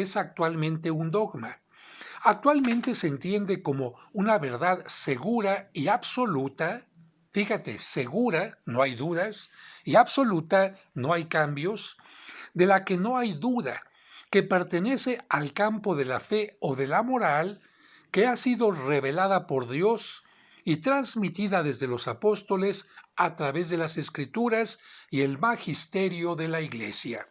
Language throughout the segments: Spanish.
es actualmente un dogma? Actualmente se entiende como una verdad segura y absoluta, fíjate, segura, no hay dudas, y absoluta, no hay cambios, de la que no hay duda, que pertenece al campo de la fe o de la moral, que ha sido revelada por Dios y transmitida desde los apóstoles a través de las Escrituras y el magisterio de la Iglesia.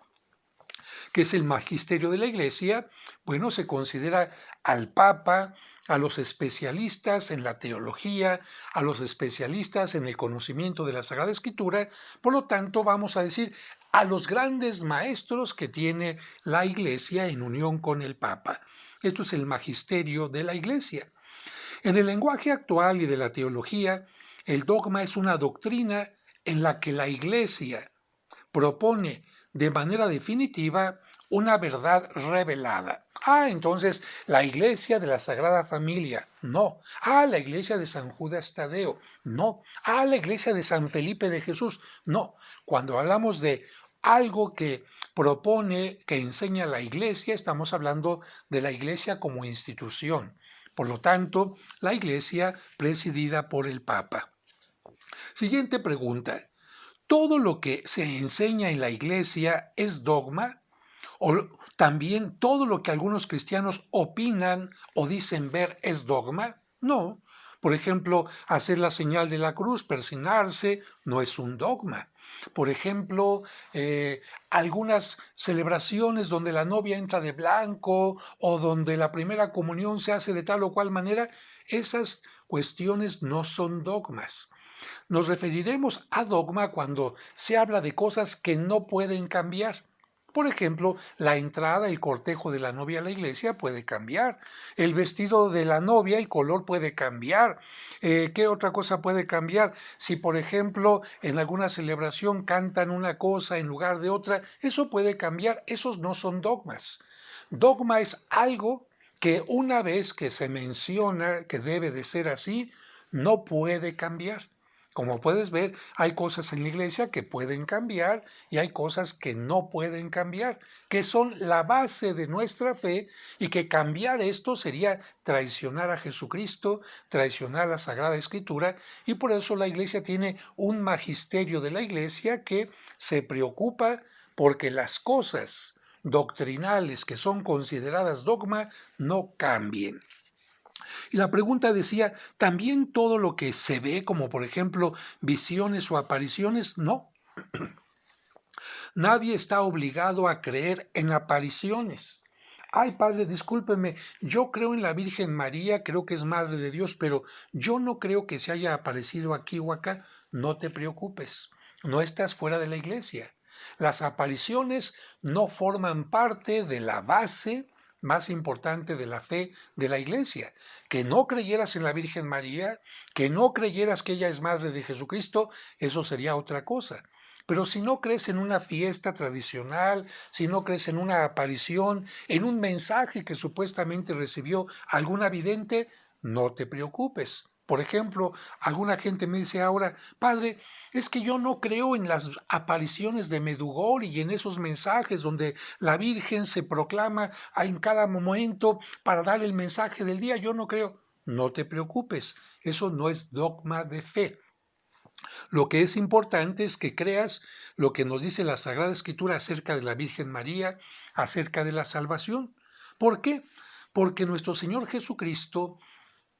¿Qué es el magisterio de la Iglesia? Bueno, se considera al Papa, a los especialistas en la teología, a los especialistas en el conocimiento de la Sagrada Escritura, por lo tanto vamos a decir a los grandes maestros que tiene la Iglesia en unión con el Papa. Esto es el magisterio de la Iglesia. En el lenguaje actual y de la teología, el dogma es una doctrina en la que la Iglesia propone de manera definitiva una verdad revelada. Entonces, la iglesia de la Sagrada Familia, no. La iglesia de San Judas Tadeo, no. La iglesia de San Felipe de Jesús, no. Cuando hablamos de algo que propone, que enseña la iglesia, estamos hablando de la iglesia como institución. Por lo tanto, la iglesia presidida por el Papa. Siguiente pregunta. ¿Todo lo que se enseña en la iglesia es dogma? ¿O también todo lo que algunos cristianos opinan o dicen ver es dogma? No. Por ejemplo, hacer la señal de la cruz, persignarse, no es un dogma. Por ejemplo, algunas celebraciones donde la novia entra de blanco o donde la primera comunión se hace de tal o cual manera, esas cuestiones no son dogmas. Nos referiremos a dogma cuando se habla de cosas que no pueden cambiar. Por ejemplo, la entrada, el cortejo de la novia a la iglesia puede cambiar. El vestido de la novia, el color puede cambiar. ¿Qué otra cosa puede cambiar? Si, por ejemplo, en alguna celebración cantan una cosa en lugar de otra, eso puede cambiar. Esos no son dogmas. Dogma es algo que una vez que se menciona que debe de ser así, no puede cambiar. Como puedes ver, hay cosas en la iglesia que pueden cambiar y hay cosas que no pueden cambiar, que son la base de nuestra fe y que cambiar esto sería traicionar a Jesucristo, traicionar la Sagrada Escritura y por eso la iglesia tiene un magisterio de la iglesia que se preocupa porque las cosas doctrinales que son consideradas dogma no cambien. Y la pregunta decía, ¿también todo lo que se ve, como por ejemplo visiones o apariciones? No. Nadie está obligado a creer en apariciones. Padre, discúlpeme, yo creo en la Virgen María, creo que es Madre de Dios, pero yo no creo que se haya aparecido aquí o acá. No te preocupes, no estás fuera de la iglesia. Las apariciones no forman parte de la base más importante de la fe de la iglesia. Que no creyeras en la Virgen María, que no creyeras que ella es Madre de Jesucristo, eso sería otra cosa. Pero si no crees en una fiesta tradicional, si no crees en una aparición, en un mensaje que supuestamente recibió alguna vidente, no te preocupes. Por ejemplo, alguna gente me dice ahora, padre, es que yo no creo en las apariciones de Medjugorje y en esos mensajes donde la Virgen se proclama en cada momento para dar el mensaje del día. Yo no creo. No te preocupes, eso no es dogma de fe. Lo que es importante es que creas lo que nos dice la Sagrada Escritura acerca de la Virgen María, acerca de la salvación. ¿Por qué? Porque nuestro Señor Jesucristo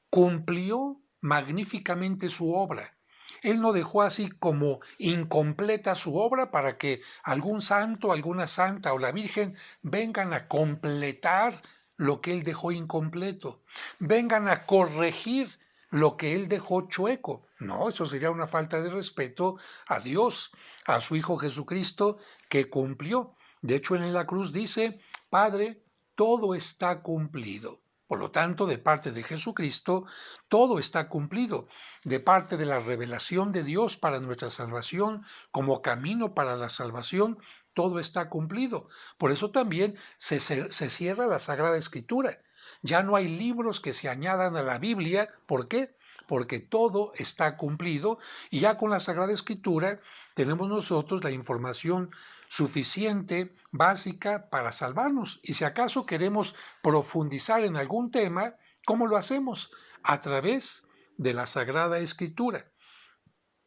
cumplió magníficamente su obra. Él no dejó así como incompleta su obra para que algún santo, alguna santa o la Virgen vengan a completar lo que Él dejó incompleto, vengan a corregir lo que Él dejó chueco. No, eso sería una falta de respeto a Dios, a su Hijo Jesucristo, que cumplió. De hecho, en la cruz dice, Padre, todo está cumplido. Por lo tanto, de parte de Jesucristo, todo está cumplido. De parte de la revelación de Dios para nuestra salvación, como camino para la salvación, todo está cumplido. Por eso también se cierra la Sagrada Escritura. Ya no hay libros que se añadan a la Biblia. ¿Por qué? porque todo está cumplido y ya con la Sagrada Escritura tenemos nosotros la información suficiente, básica para salvarnos. Y si acaso queremos profundizar en algún tema, ¿cómo lo hacemos? A través de la Sagrada Escritura.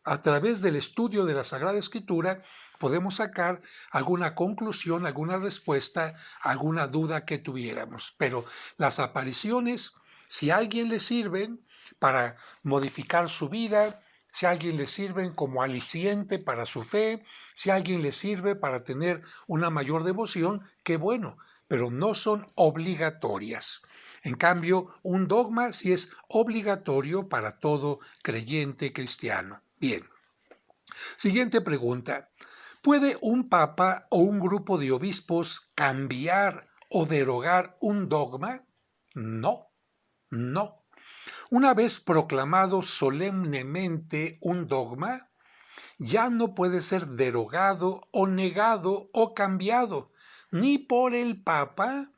A través del estudio de la Sagrada Escritura podemos sacar alguna conclusión, alguna respuesta, alguna duda que tuviéramos. Pero las apariciones, si a alguien le sirven para modificar su vida, si a alguien le sirven como aliciente para su fe, si a alguien le sirve para tener una mayor devoción, qué bueno, pero no son obligatorias. En cambio, un dogma sí es obligatorio para todo creyente cristiano. Bien. Siguiente pregunta. ¿Puede un papa o un grupo de obispos cambiar o derogar un dogma? No, no. Una vez proclamado solemnemente un dogma, ya no puede ser derogado o negado o cambiado, ni por el Papa,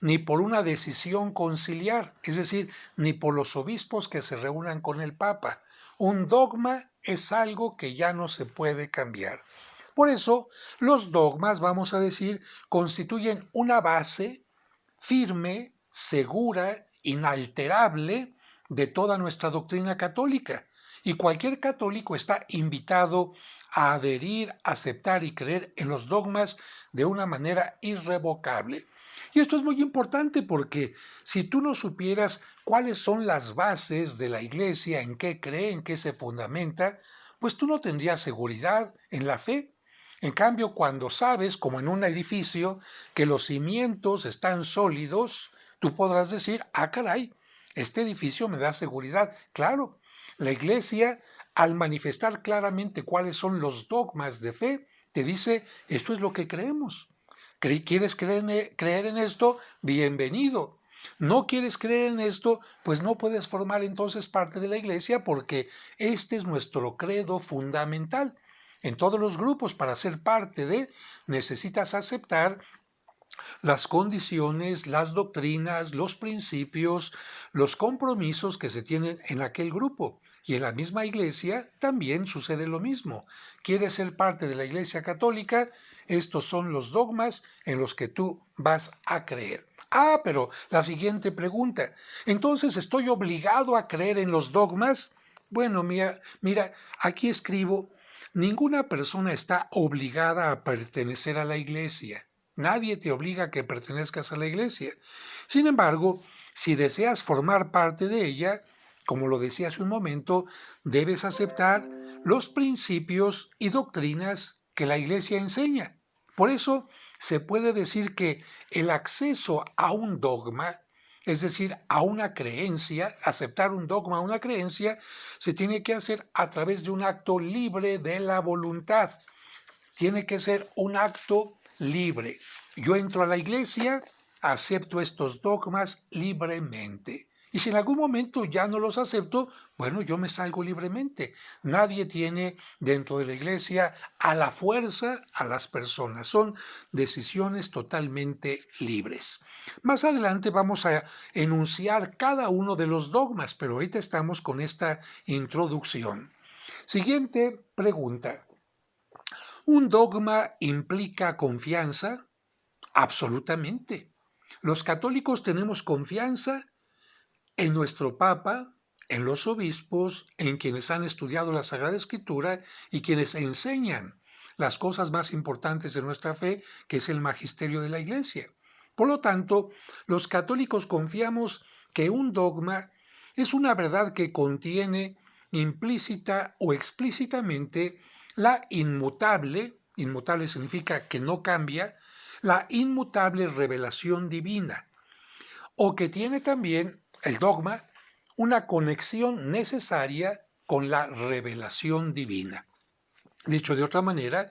ni por una decisión conciliar, es decir, ni por los obispos que se reúnan con el Papa. Un dogma es algo que ya no se puede cambiar. Por eso, los dogmas, vamos a decir, constituyen una base firme, segura, inalterable de toda nuestra doctrina católica. Y cualquier católico está invitado a adherir, aceptar y creer en los dogmas de una manera irrevocable. Y esto es muy importante porque si tú no supieras cuáles son las bases de la Iglesia, en qué cree, en qué se fundamenta, pues tú no tendrías seguridad en la fe. En cambio, cuando sabes, como en un edificio, que los cimientos están sólidos, tú podrás decir, ah, caray, este edificio me da seguridad. Claro, la Iglesia, al manifestar claramente cuáles son los dogmas de fe, te dice, esto es lo que creemos. ¿Quieres creer en esto? Bienvenido. ¿No quieres creer en esto? Pues no puedes formar entonces parte de la Iglesia porque este es nuestro credo fundamental. En todos los grupos, para ser parte de, necesitas aceptar las condiciones, las doctrinas, los principios, los compromisos que se tienen en aquel grupo. Y en la misma iglesia también sucede lo mismo. ¿Quieres ser parte de la iglesia católica? Estos son los dogmas en los que tú vas a creer. Ah, pero la siguiente pregunta. Entonces, ¿estoy obligado a creer en los dogmas? Bueno, mira, aquí escribo, ninguna persona está obligada a pertenecer a la iglesia. Nadie te obliga a que pertenezcas a la iglesia. Sin embargo, si deseas formar parte de ella, como lo decía hace un momento, debes aceptar los principios y doctrinas que la iglesia enseña. Por eso se puede decir que el acceso a un dogma, es decir, a una creencia, aceptar un dogma, una creencia, se tiene que hacer a través de un acto libre de la voluntad. Tiene que ser un acto libre. Yo entro a la iglesia, acepto estos dogmas libremente. Y si en algún momento ya no los acepto, bueno, yo me salgo libremente. Nadie tiene dentro de la iglesia a la fuerza a las personas. Son decisiones totalmente libres. Más adelante vamos a enunciar cada uno de los dogmas, pero ahorita estamos con esta introducción. Siguiente pregunta. ¿Un dogma implica confianza? Absolutamente. Los católicos tenemos confianza en nuestro Papa, en los obispos, en quienes han estudiado la Sagrada Escritura y quienes enseñan las cosas más importantes de nuestra fe, que es el magisterio de la Iglesia. Por lo tanto, los católicos confiamos que un dogma es una verdad que contiene implícita o explícitamente la inmutable significa que no cambia, la inmutable revelación divina, o que tiene también el dogma una conexión necesaria con la revelación divina. Dicho de otra manera,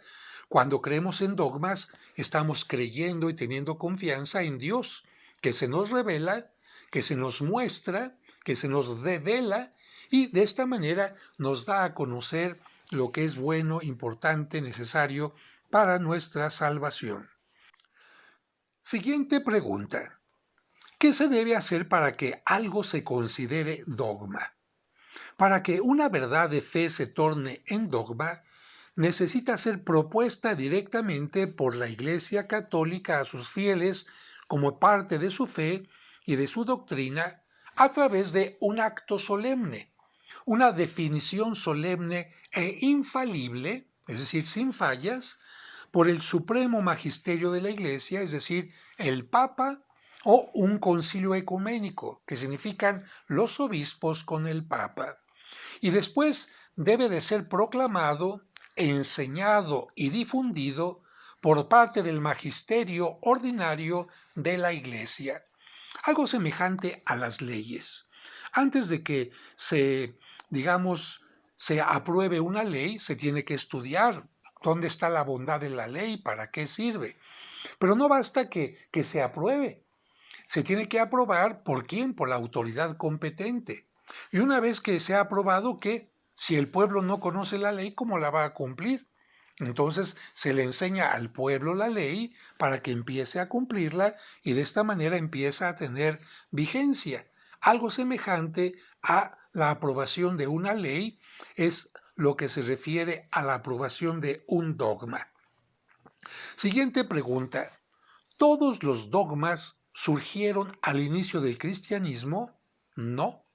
cuando creemos en dogmas, estamos creyendo y teniendo confianza en Dios, que se nos revela, que se nos muestra, que se nos devela y de esta manera nos da a conocer lo que es bueno, importante, necesario para nuestra salvación. Siguiente pregunta. ¿Qué se debe hacer para que algo se considere dogma? Para que una verdad de fe se torne en dogma, necesita ser propuesta directamente por la Iglesia Católica a sus fieles como parte de su fe y de su doctrina a través de un acto solemne, una definición solemne e infalible, es decir, sin fallas, por el Supremo Magisterio de la Iglesia, es decir, el Papa, o un concilio ecuménico, que significan los obispos con el Papa. Y después debe de ser proclamado, enseñado y difundido por parte del magisterio ordinario de la Iglesia. Algo semejante a las leyes. Antes de que digamos, se apruebe una ley, se tiene que estudiar dónde está la bondad de la ley, para qué sirve. Pero no basta que se apruebe. Se tiene que aprobar por quién, por la autoridad competente. Y una vez que se ha aprobado, que si el pueblo no conoce la ley, ¿cómo la va a cumplir? Entonces se le enseña al pueblo la ley para que empiece a cumplirla y de esta manera empieza a tener vigencia. Algo semejante a la aprobación de una ley es lo que se refiere a la aprobación de un dogma. Siguiente pregunta. ¿Todos los dogmas surgieron al inicio del cristianismo? No.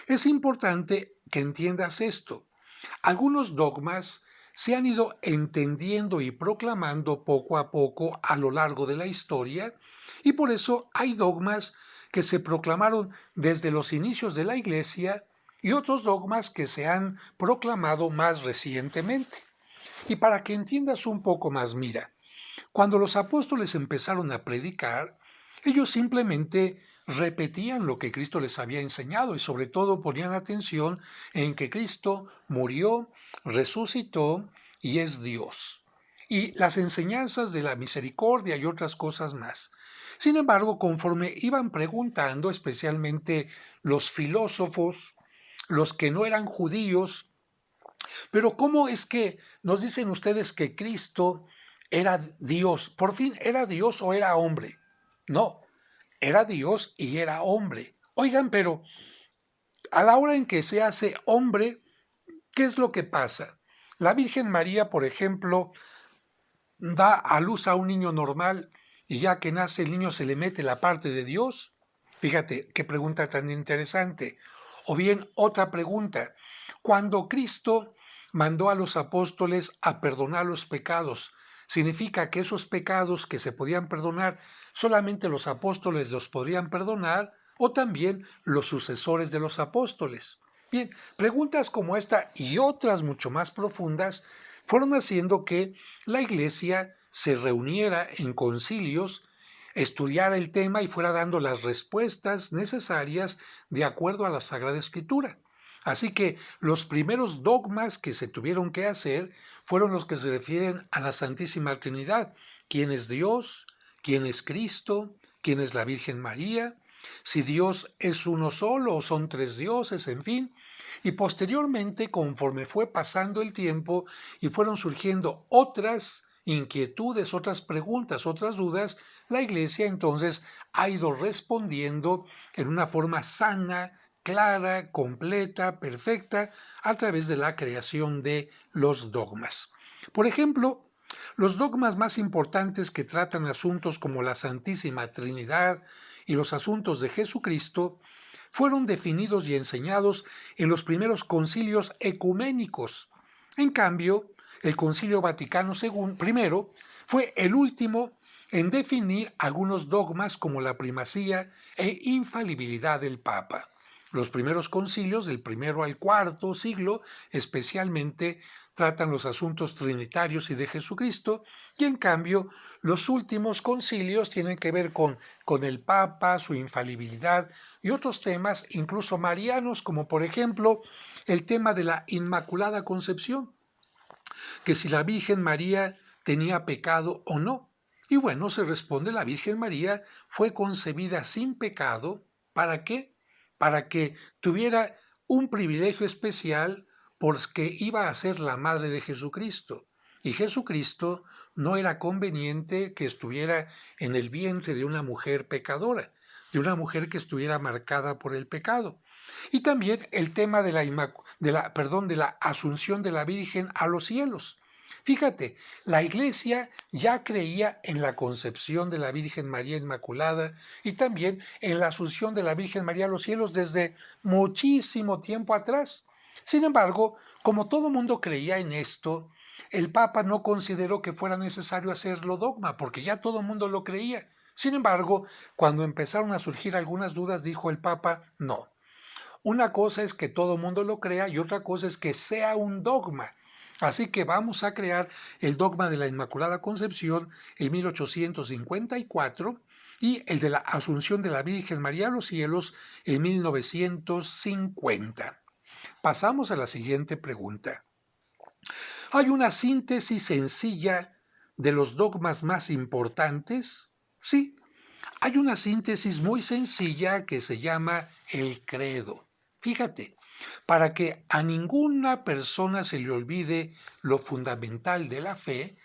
Es importante que entiendas esto. Algunos dogmas se han ido entendiendo y proclamando poco a poco a lo largo de la historia y por eso hay dogmas que se proclamaron desde los inicios de la Iglesia y otros dogmas que se han proclamado más recientemente. Y para que entiendas un poco más, mira, cuando los apóstoles empezaron a predicar, ellos simplemente repetían lo que Cristo les había enseñado y sobre todo ponían atención en que Cristo murió, resucitó y es Dios. Y las enseñanzas de la misericordia y otras cosas más. Sin embargo, conforme iban preguntando, especialmente los filósofos, los que no eran judíos, pero ¿cómo es que nos dicen ustedes que Cristo era Dios? ¿Por fin era Dios o era hombre? No, era Dios y era hombre. Oigan, pero a la hora en que se hace hombre, ¿qué es lo que pasa? La Virgen María, por ejemplo, da a luz a un niño normal y ya que nace el niño se le mete la parte de Dios. Fíjate, qué pregunta tan interesante. O bien otra pregunta. Cuando Cristo mandó a los apóstoles a perdonar los pecados, ¿significa que esos pecados que se podían perdonar solamente los apóstoles los podrían perdonar o también los sucesores de los apóstoles? Bien, preguntas como esta y otras mucho más profundas fueron haciendo que la Iglesia se reuniera en concilios, estudiara el tema y fuera dando las respuestas necesarias de acuerdo a la Sagrada Escritura. Así que los primeros dogmas que se tuvieron que hacer fueron los que se refieren a la Santísima Trinidad. ¿Quién es Dios? ¿Quién es Cristo? ¿Quién es la Virgen María? Si Dios es uno solo o son tres dioses, en fin. Y posteriormente, conforme fue pasando el tiempo y fueron surgiendo otras inquietudes, otras preguntas, otras dudas, la Iglesia entonces ha ido respondiendo en una forma sana, clara, completa, perfecta, a través de la creación de los dogmas. Por ejemplo, los dogmas más importantes que tratan asuntos como la Santísima Trinidad y los asuntos de Jesucristo fueron definidos y enseñados en los primeros concilios ecuménicos. En cambio, el Concilio Vaticano II fue el último en definir algunos dogmas como la primacía e infalibilidad del Papa. Los primeros concilios, del primero al cuarto siglo, especialmente tratan los asuntos trinitarios y de Jesucristo, y en cambio los últimos concilios tienen que ver con el Papa, su infalibilidad y otros temas, incluso marianos, como por ejemplo el tema de la Inmaculada Concepción, que si la Virgen María tenía pecado o no. Y bueno, se responde, la Virgen María fue concebida sin pecado. ¿Para qué? Para que tuviera un privilegio especial porque iba a ser la madre de Jesucristo. Y Jesucristo no era conveniente que estuviera en el vientre de una mujer pecadora, de una mujer que estuviera marcada por el pecado. Y también el tema de la asunción de la Virgen a los cielos. Fíjate, la Iglesia ya creía en la concepción de la Virgen María Inmaculada y también en la asunción de la Virgen María a los cielos desde muchísimo tiempo atrás. Sin embargo, como todo mundo creía en esto, el Papa no consideró que fuera necesario hacerlo dogma, porque ya todo el mundo lo creía. Sin embargo, cuando empezaron a surgir algunas dudas, dijo el Papa, no. Una cosa es que todo el mundo lo crea y otra cosa es que sea un dogma. Así que vamos a crear el dogma de la Inmaculada Concepción en 1854 y el de la Asunción de la Virgen María a los cielos en 1950. Pasamos a la siguiente pregunta. ¿Hay una síntesis sencilla de los dogmas más importantes? Sí, hay una síntesis muy sencilla que se llama el credo. Fíjate, para que a ninguna persona se le olvide lo fundamental de la fe,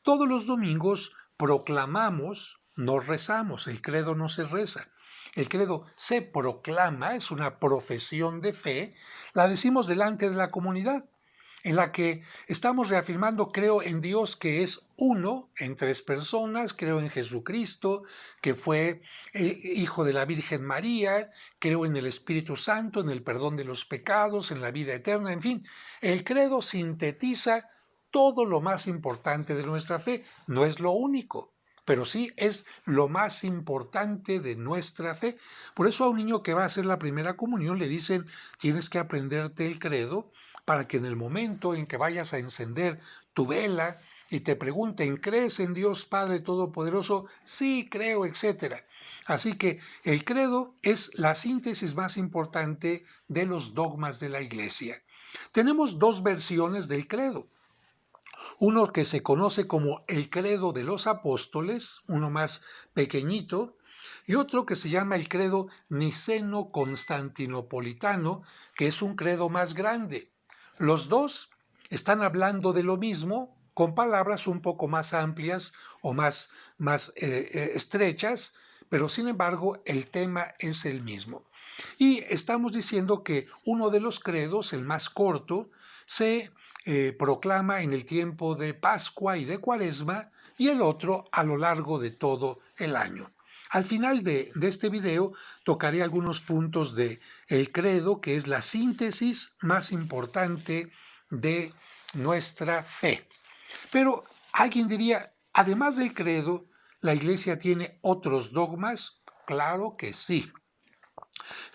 todos los domingos proclamamos, no rezamos, el credo no se reza. El credo se proclama, es una profesión de fe, la decimos delante de la comunidad en la que estamos reafirmando, creo en Dios que es uno en tres personas, creo en Jesucristo, que fue hijo de la Virgen María, creo en el Espíritu Santo, en el perdón de los pecados, en la vida eterna, en fin. El credo sintetiza todo lo más importante de nuestra fe, no es lo único, pero sí es lo más importante de nuestra fe. Por eso a un niño que va a hacer la primera comunión le dicen, tienes que aprenderte el credo para que en el momento en que vayas a encender tu vela y te pregunten, ¿crees en Dios Padre Todopoderoso? Sí, creo, etc. Así que el credo es la síntesis más importante de los dogmas de la Iglesia. Tenemos dos versiones del credo. Uno que se conoce como el credo de los apóstoles, uno más pequeñito, y otro que se llama el credo niceno-constantinopolitano, que es un credo más grande. Los dos están hablando de lo mismo con palabras un poco más amplias o más estrechas, pero sin embargo el tema es el mismo. Y estamos diciendo que uno de los credos, el más corto, se proclama en el tiempo de Pascua y de Cuaresma y el otro a lo largo de todo el año. Al final de este video tocaré algunos puntos de el credo, que es la síntesis más importante de nuestra fe. Pero alguien diría, además del credo, ¿la Iglesia tiene otros dogmas? Claro que sí.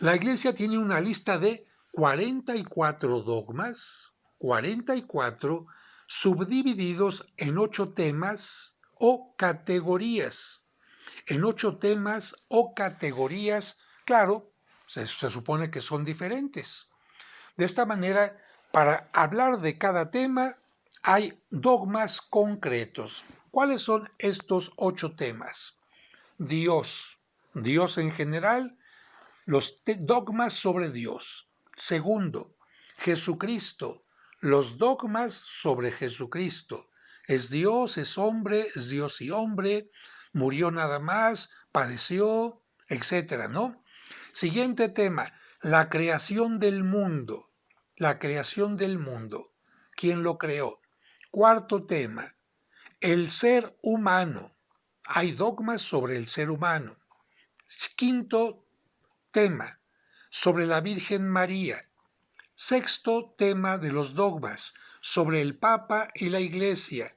La Iglesia tiene una lista de 44 dogmas, 44 subdivididos en 8 temas o categorías. En 8 temas o categorías, claro, se supone que son diferentes. De esta manera, para hablar de cada tema, hay dogmas concretos. ¿Cuáles son estos 8 temas? Dios, Dios en general, los dogmas sobre Dios. Segundo, Jesucristo, los dogmas sobre Jesucristo. Es Dios, es hombre, es Dios y hombre, murió nada más, padeció, etcétera, ¿no? Siguiente tema, la creación del mundo. La creación del mundo. ¿Quién lo creó? Cuarto tema, el ser humano. Hay dogmas sobre el ser humano. Quinto tema, sobre la Virgen María. Sexto tema de los dogmas, sobre el Papa y la Iglesia.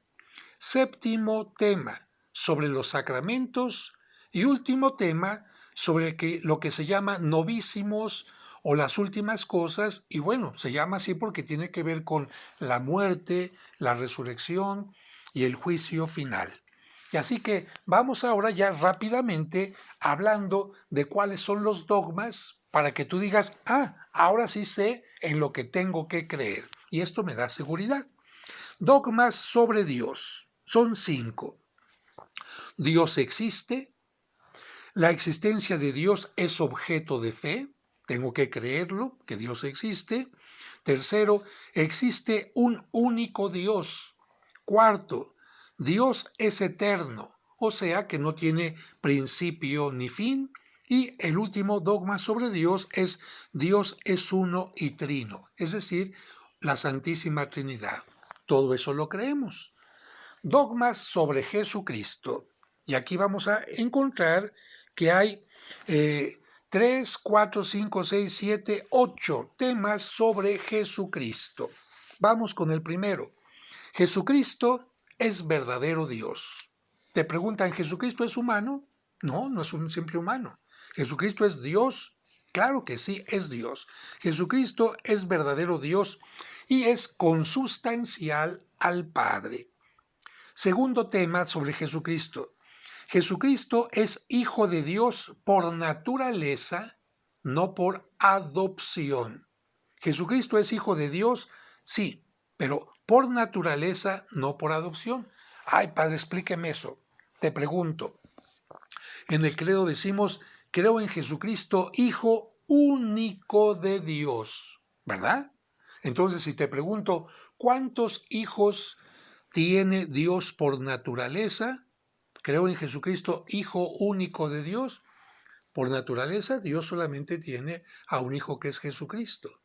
Séptimo tema, sobre los sacramentos. Y último tema, sobre lo que se llama novísimos o las últimas cosas. Y bueno, se llama así porque tiene que ver con la muerte, la resurrección y el juicio final. Y así que vamos ahora ya rápidamente hablando de cuáles son los dogmas para que tú digas, ahora sí sé en lo que tengo que creer. Y esto me da seguridad. Dogmas sobre Dios. Son 5. Dios existe. La existencia de Dios es objeto de fe. Tengo que creerlo, que Dios existe. Tercero, existe un único Dios. Cuarto, Dios es eterno, o sea que no tiene principio ni fin. Y el último dogma sobre Dios es uno y trino, es decir, la Santísima Trinidad. Todo eso lo creemos. Dogmas sobre Jesucristo. Y aquí vamos a encontrar que hay 3, 4, 5, 6, 7, 8 temas sobre Jesucristo. Vamos con el primero. Jesucristo es verdadero Dios. Te preguntan, ¿Jesucristo es humano? No, no es un simple humano. ¿Jesucristo es Dios? Claro que sí, es Dios. Jesucristo es verdadero Dios y es consustancial al Padre. Segundo tema sobre Jesucristo. Jesucristo es hijo de Dios por naturaleza, no por adopción. Jesucristo es hijo de Dios, sí, pero por naturaleza, no por adopción. Ay, padre, explíqueme eso. Te pregunto. En el credo decimos, creo en Jesucristo, hijo único de Dios, ¿verdad? Entonces, si te pregunto, ¿cuántos hijos tiene Dios por naturaleza? Creo en Jesucristo, hijo único de Dios. Por naturaleza, Dios solamente tiene a un hijo que es Jesucristo.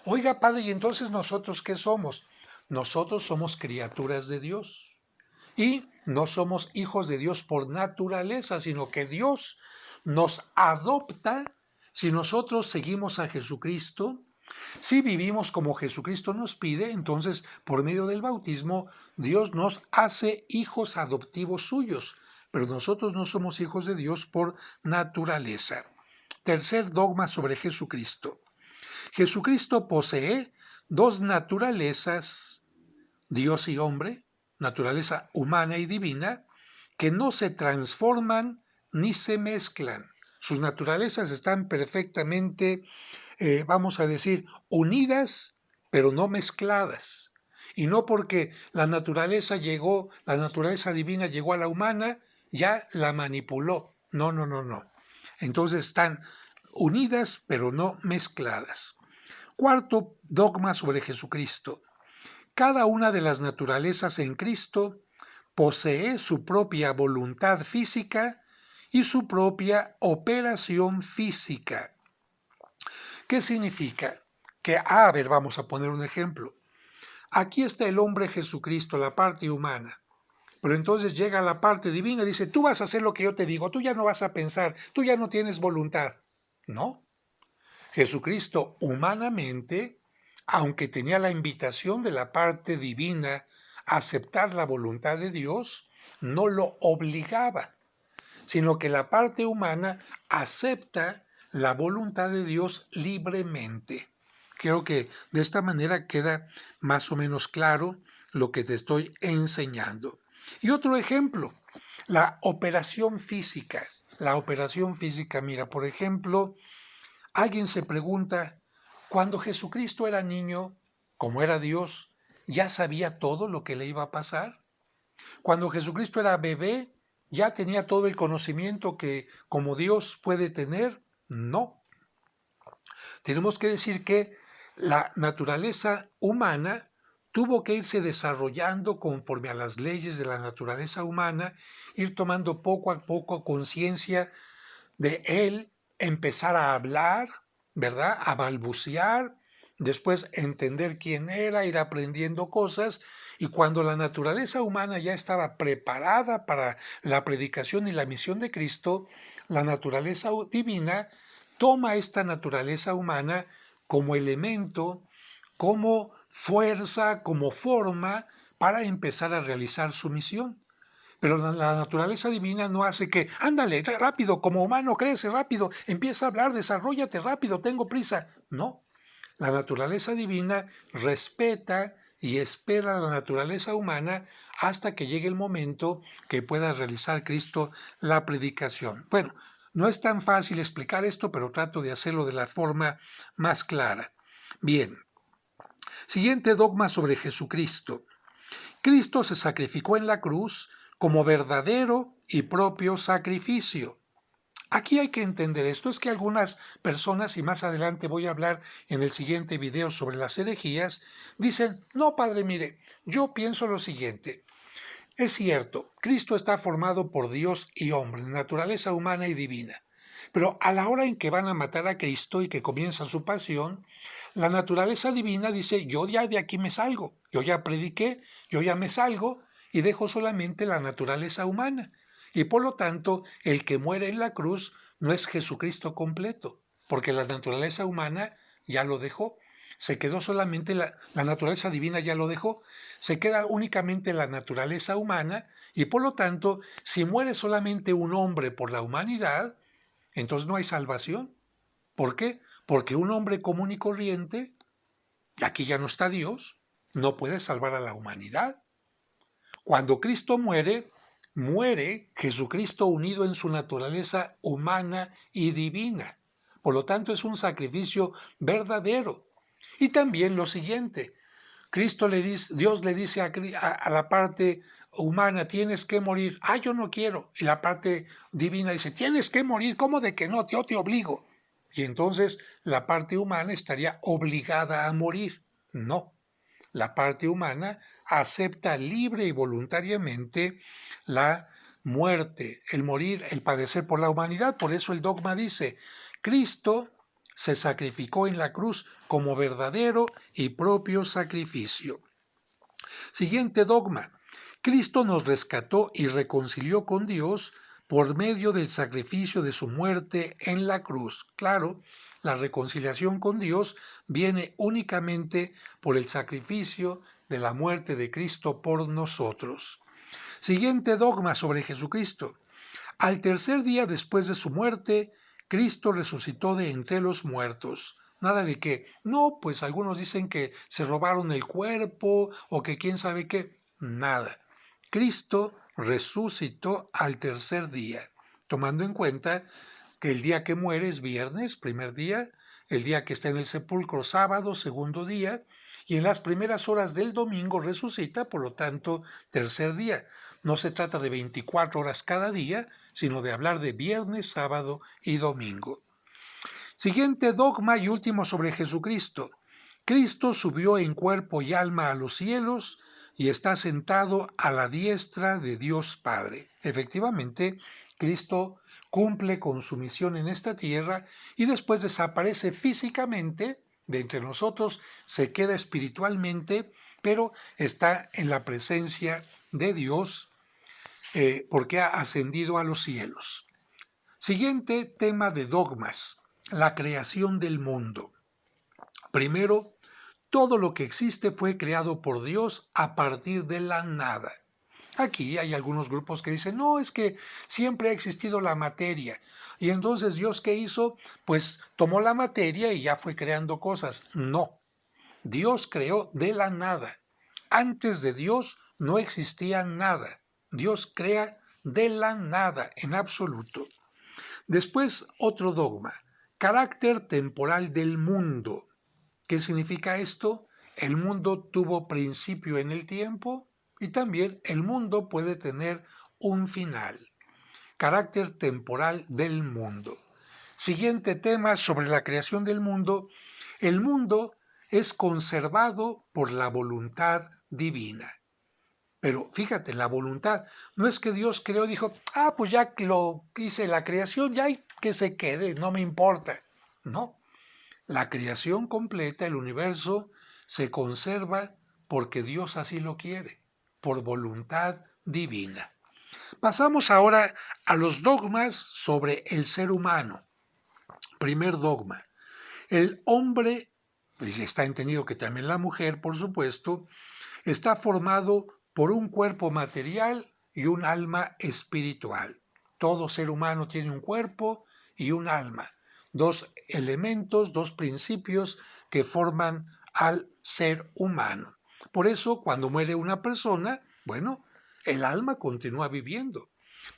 Oiga, padre, ¿y entonces nosotros qué somos? Nosotros somos criaturas de Dios. Y no somos hijos de Dios por naturaleza, sino que Dios nos adopta si nosotros seguimos a Jesucristo. Si vivimos como Jesucristo nos pide, entonces por medio del bautismo Dios nos hace hijos adoptivos suyos, pero nosotros no somos hijos de Dios por naturaleza. Tercer dogma sobre Jesucristo. Jesucristo posee dos naturalezas, Dios y hombre, naturaleza humana y divina, que no se transforman ni se mezclan. Sus naturalezas están perfectamente, vamos a decir, unidas, pero no mezcladas. Y no porque la naturaleza divina llegó a la humana, ya la manipuló. No, no, no, no. Entonces están unidas, pero no mezcladas. Cuarto dogma sobre Jesucristo. Cada una de las naturalezas en Cristo posee su propia voluntad física y su propia operación física. ¿Qué significa? Que, a ver, vamos a poner un ejemplo. Aquí está el hombre Jesucristo, la parte humana. Pero entonces llega la parte divina y dice, tú vas a hacer lo que yo te digo, tú ya no vas a pensar, tú ya no tienes voluntad. No. Jesucristo humanamente, aunque tenía la invitación de la parte divina a aceptar la voluntad de Dios, no lo obligaba, sino que la parte humana acepta la voluntad de Dios libremente. Creo que de esta manera queda más o menos claro lo que te estoy enseñando. Y otro ejemplo, la operación física. La operación física, mira, por ejemplo, alguien se pregunta, cuando Jesucristo era niño, como era Dios, ¿ya sabía todo lo que le iba a pasar? Cuando Jesucristo era bebé, ¿ya tenía todo el conocimiento que como Dios puede tener? No. Tenemos que decir que la naturaleza humana tuvo que irse desarrollando conforme a las leyes de la naturaleza humana, ir tomando poco a poco conciencia de él, empezar a hablar, ¿verdad? A balbucear, después entender quién era, ir aprendiendo cosas, y cuando la naturaleza humana ya estaba preparada para la predicación y la misión de Cristo, la naturaleza divina toma esta naturaleza humana como elemento, como fuerza, como forma para empezar a realizar su misión. Pero la naturaleza divina no hace que, ándale, rápido, como humano crece rápido, empieza a hablar, desarrollate rápido, tengo prisa. No, la naturaleza divina respeta y espera a la naturaleza humana hasta que llegue el momento que pueda realizar Cristo la predicación. Bueno, no es tan fácil explicar esto, pero trato de hacerlo de la forma más clara. Bien, siguiente dogma sobre Jesucristo. Cristo se sacrificó en la cruz como verdadero y propio sacrificio. Aquí hay que entender esto, es que algunas personas, y más adelante voy a hablar en el siguiente video sobre las herejías, dicen, no, padre, mire, yo pienso lo siguiente, Es cierto, Cristo está formado por Dios y hombre, naturaleza humana y divina. Pero a la hora en que van a matar a Cristo y que comienza su pasión, la naturaleza divina dice, yo ya de aquí me salgo, yo ya prediqué, yo ya me salgo y dejo solamente la naturaleza humana. Y por lo tanto, el que muere en la cruz no es Jesucristo completo, porque la naturaleza humana ya lo dejó. Se quedó solamente la naturaleza divina ya lo dejó, se queda únicamente la naturaleza humana y por lo tanto, si muere solamente un hombre por la humanidad, entonces no hay salvación. ¿Por qué? Porque un hombre común y corriente, y aquí ya no está Dios, no puede salvar a la humanidad. Cuando Cristo muere, muere Jesucristo unido en su naturaleza humana y divina. Por lo tanto, es un sacrificio verdadero. Y también lo siguiente, Dios le dice a la parte humana, tienes que morir. Ah, yo no quiero. Y la parte divina dice, tienes que morir. ¿Cómo de que no? Yo te obligo. Y entonces la parte humana estaría obligada a morir. No. La parte humana acepta libre y voluntariamente la muerte, el morir, el padecer por la humanidad. Por eso el dogma dice, Cristo se sacrificó en la cruz como verdadero y propio sacrificio. Siguiente dogma. Cristo nos rescató y reconcilió con Dios por medio del sacrificio de su muerte en la cruz. Claro, la reconciliación con Dios viene únicamente por el sacrificio de la muerte de Cristo por nosotros. Siguiente dogma sobre Jesucristo. Al tercer día después de su muerte, Cristo resucitó de entre los muertos. Nada de que, no, pues algunos dicen que se robaron el cuerpo o que quién sabe qué. Nada. Cristo resucitó al tercer día, tomando en cuenta que el día que muere es viernes, primer día, el día que está en el sepulcro, sábado, segundo día, y en las primeras horas del domingo resucita, por lo tanto, tercer día. No se trata de 24 horas cada día, sino de hablar de viernes, sábado y domingo. Siguiente dogma y último sobre Jesucristo. Cristo subió en cuerpo y alma a los cielos y está sentado a la diestra de Dios Padre. Efectivamente, Cristo cumple con su misión en esta tierra y después desaparece físicamente de entre nosotros, se queda espiritualmente, pero está en la presencia de Dios porque ha ascendido a los cielos. Siguiente tema de dogmas, la creación del mundo. Primero, todo lo que existe fue creado por Dios a partir de la nada. Aquí hay algunos grupos que dicen, no, es que siempre ha existido la materia. Y entonces Dios, ¿qué hizo? Pues tomó la materia y ya fue creando cosas. No, Dios creó de la nada. Antes de Dios no existía nada. Dios crea de la nada, en absoluto. Después, otro dogma, carácter temporal del mundo. ¿Qué significa esto? El mundo tuvo principio en el tiempo y también el mundo puede tener un final. Carácter temporal del mundo. Siguiente tema sobre la creación del mundo. El mundo es conservado por la voluntad divina. Pero fíjate, la voluntad, no es que Dios creó y dijo, ah, pues ya lo hice la creación, ya hay que se quede, no me importa. No, la creación completa, el universo, se conserva porque Dios así lo quiere, por voluntad divina. Pasamos ahora a los dogmas sobre el ser humano. Primer dogma, el hombre, pues está entendido que también la mujer, por supuesto, está formado por un cuerpo material y un alma espiritual. Todo ser humano tiene un cuerpo y un alma, dos elementos, dos principios que forman al ser humano. Por eso, cuando muere una persona, bueno, el alma continúa viviendo.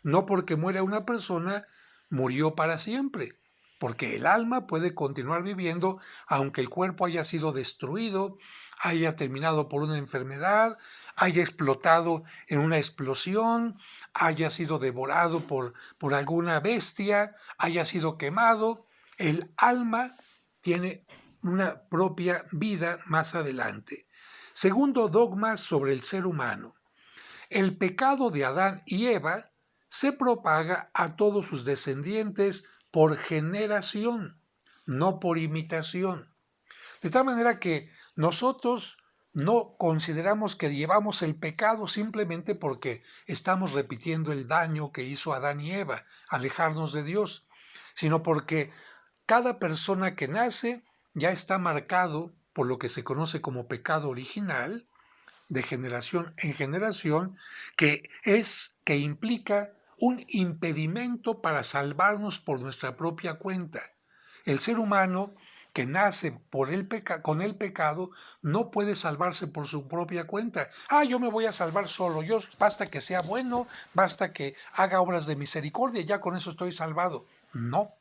No porque muera una persona, murió para siempre, porque el alma puede continuar viviendo aunque el cuerpo haya sido destruido, haya terminado por una enfermedad, haya explotado en una explosión, haya sido devorado por alguna bestia, haya sido quemado. El alma tiene una propia vida más adelante. Segundo dogma sobre el ser humano. El pecado de Adán y Eva se propaga a todos sus descendientes por generación, no por imitación. De tal manera que nosotros no consideramos que llevamos el pecado simplemente porque estamos repitiendo el daño que hizo Adán y Eva, alejarnos de Dios, sino porque cada persona que nace ya está marcado por lo que se conoce como pecado original, de generación en generación, que implica un impedimento para salvarnos por nuestra propia cuenta. El ser humano que nace con el pecado no puede salvarse por su propia cuenta. Yo me voy a salvar solo, basta que sea bueno, basta que haga obras de misericordia, ya con eso estoy salvado. No,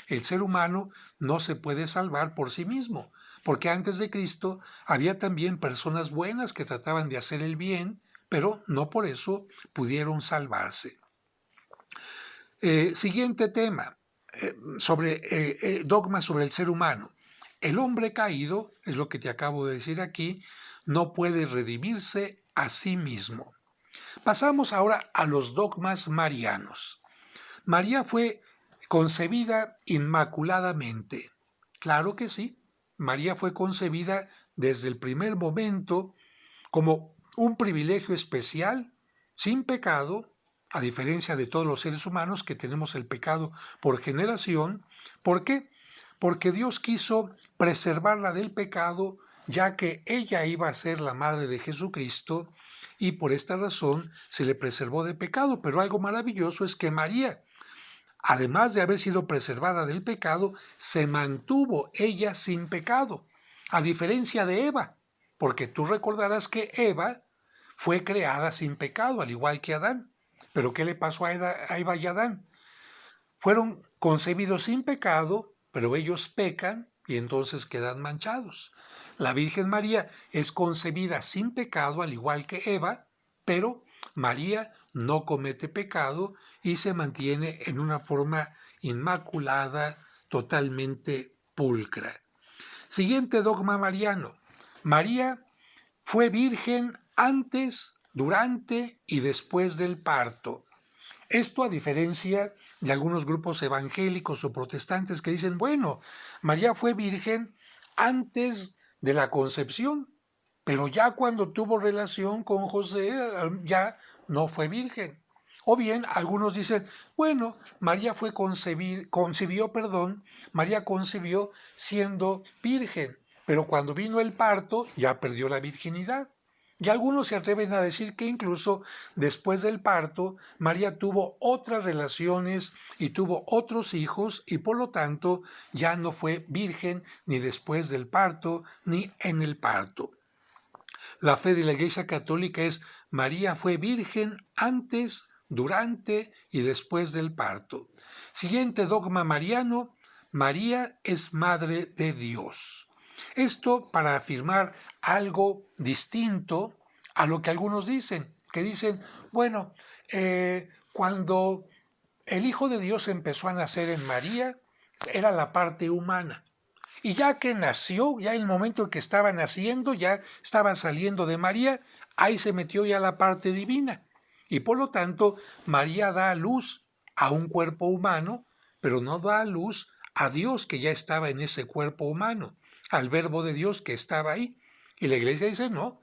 el ser humano no se puede salvar por sí mismo, porque antes de Cristo había también personas buenas que trataban de hacer el bien, pero no por eso pudieron salvarse. Siguiente tema, dogma sobre el ser humano. El hombre caído, es lo que te acabo de decir aquí, no puede redimirse a sí mismo. Pasamos ahora a los dogmas marianos. María fue concebida inmaculadamente. Claro que sí. María fue concebida desde el primer momento como un privilegio especial, sin pecado, a diferencia de todos los seres humanos que tenemos el pecado por generación. ¿Por qué? Porque Dios quiso preservarla del pecado, ya que ella iba a ser la madre de Jesucristo, y por esta razón se le preservó de pecado. Pero algo maravilloso es que María, además de haber sido preservada del pecado, se mantuvo ella sin pecado, a diferencia de Eva, porque tú recordarás que Eva fue creada sin pecado, al igual que Adán. Pero ¿qué le pasó a Eva y Adán? Fueron concebidos sin pecado, pero ellos pecan y entonces quedan manchados. La Virgen María es concebida sin pecado, al igual que Eva, pero María no comete pecado y se mantiene en una forma inmaculada, totalmente pulcra. Siguiente dogma mariano. María fue virgen antes, durante y después del parto. Esto a diferencia de algunos grupos evangélicos o protestantes que dicen, bueno, María fue virgen antes de la concepción, pero ya cuando tuvo relación con José ya no fue virgen. O bien algunos dicen, bueno, María concibió siendo virgen, pero cuando vino el parto ya perdió la virginidad. Y algunos se atreven a decir que incluso después del parto, María tuvo otras relaciones y tuvo otros hijos y por lo tanto ya no fue virgen ni después del parto ni en el parto. La fe de la Iglesia Católica es María fue virgen antes, durante y después del parto. Siguiente dogma mariano, María es Madre de Dios. Esto para afirmar algo distinto a lo que algunos dicen, que dicen, bueno, cuando el Hijo de Dios empezó a nacer en María, era la parte humana. Y ya que nació, ya en el momento en que estaba naciendo, ya estaba saliendo de María, ahí se metió ya la parte divina. Y por lo tanto, María da a luz a un cuerpo humano, pero no da a luz a Dios que ya estaba en ese cuerpo humano, al Verbo de Dios que estaba ahí. Y la Iglesia dice, no,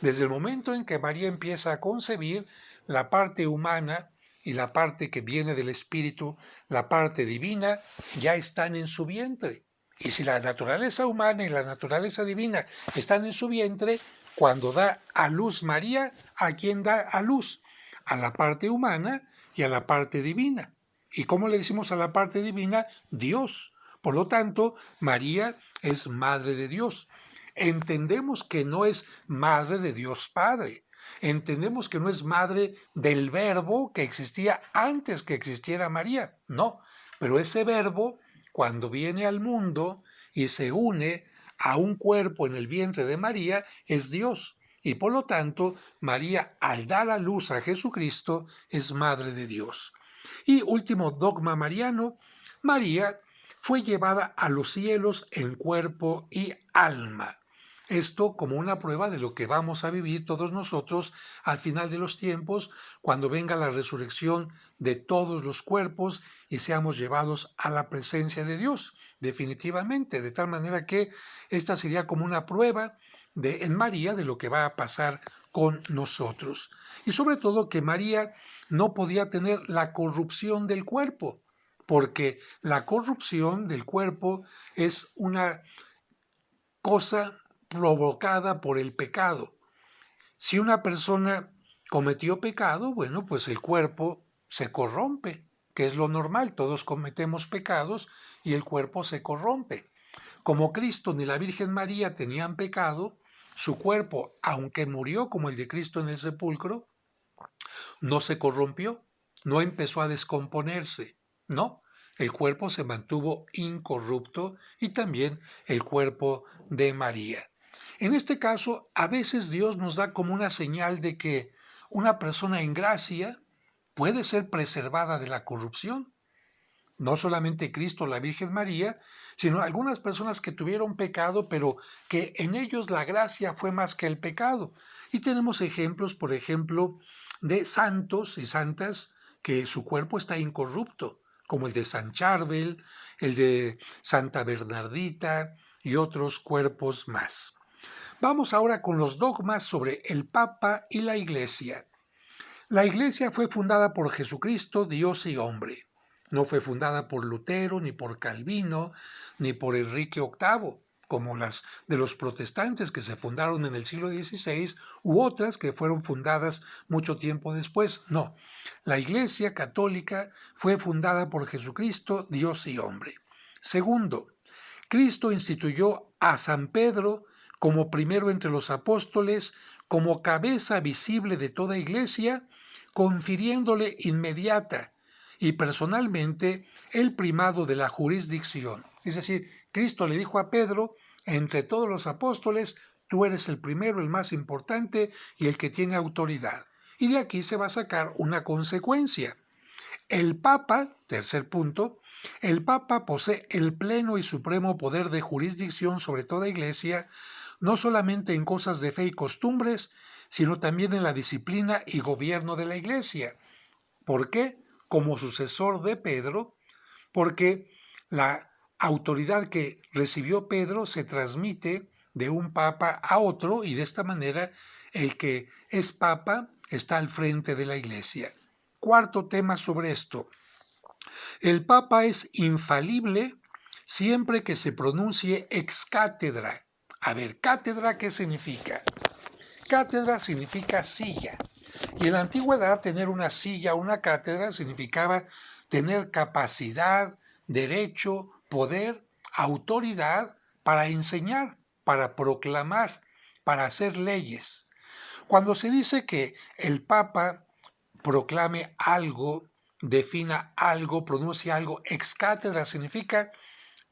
desde el momento en que María empieza a concebir, la parte humana y la parte que viene del Espíritu, la parte divina, ya están en su vientre. Y si la naturaleza humana y la naturaleza divina están en su vientre, cuando da a luz María, ¿a quién da a luz? A la parte humana y a la parte divina. ¿Y cómo le decimos a la parte divina? Dios. Por lo tanto, María es Madre de Dios. Entendemos que no es Madre de Dios Padre. Entendemos que no es madre del Verbo que existía antes que existiera María. No, pero ese Verbo, cuando viene al mundo y se une a un cuerpo en el vientre de María, es Dios. Y por lo tanto, María, al dar a luz a Jesucristo, es Madre de Dios. Y último dogma mariano, María fue llevada a los cielos en cuerpo y alma. Esto como una prueba de lo que vamos a vivir todos nosotros al final de los tiempos, cuando venga la resurrección de todos los cuerpos y seamos llevados a la presencia de Dios, definitivamente, de tal manera que esta sería como una prueba en María de lo que va a pasar con nosotros. Y sobre todo que María no podía tener la corrupción del cuerpo, porque la corrupción del cuerpo es una cosa provocada por el pecado. Si una persona cometió pecado, bueno, pues el cuerpo se corrompe, que es lo normal, todos cometemos pecados y el cuerpo se corrompe. Como Cristo ni la Virgen María tenían pecado, su cuerpo, aunque murió como el de Cristo en el sepulcro, no se corrompió, no empezó a descomponerse, no, el cuerpo se mantuvo incorrupto y también el cuerpo de María. En este caso, a veces Dios nos da como una señal de que una persona en gracia puede ser preservada de la corrupción. No solamente Cristo, la Virgen María, sino algunas personas que tuvieron pecado, pero que en ellos la gracia fue más que el pecado. Y tenemos ejemplos, por ejemplo, de santos y santas que su cuerpo está incorrupto, como el de San Charbel, el de Santa Bernardita y otros cuerpos más. Vamos ahora con los dogmas sobre el Papa y la Iglesia. La Iglesia fue fundada por Jesucristo, Dios y hombre. No fue fundada por Lutero, ni por Calvino, ni por Enrique VIII, como las de los protestantes que se fundaron en el siglo XVI, u otras que fueron fundadas mucho tiempo después. No, la Iglesia católica fue fundada por Jesucristo, Dios y hombre. Segundo, Cristo instituyó a San Pedro como primero entre los apóstoles, como cabeza visible de toda iglesia, confiriéndole inmediata y personalmente el primado de la jurisdicción. Es decir, Cristo le dijo a Pedro, entre todos los apóstoles, tú eres el primero, el más importante y el que tiene autoridad. Y de aquí se va a sacar una consecuencia. El Papa, tercer punto, el Papa posee el pleno y supremo poder de jurisdicción sobre toda iglesia, no solamente en cosas de fe y costumbres, sino también en la disciplina y gobierno de la iglesia. ¿Por qué? Como sucesor de Pedro, porque la autoridad que recibió Pedro se transmite de un papa a otro y de esta manera el que es papa está al frente de la iglesia. Cuarto tema sobre esto. El papa es infalible siempre que se pronuncie ex cátedra. A ver, cátedra, ¿qué significa? Cátedra significa silla. Y en la antigüedad tener una silla, una cátedra, significaba tener capacidad, derecho, poder, autoridad para enseñar, para proclamar, para hacer leyes. Cuando se dice que el Papa proclame algo, defina algo, pronuncie algo, ex cátedra significa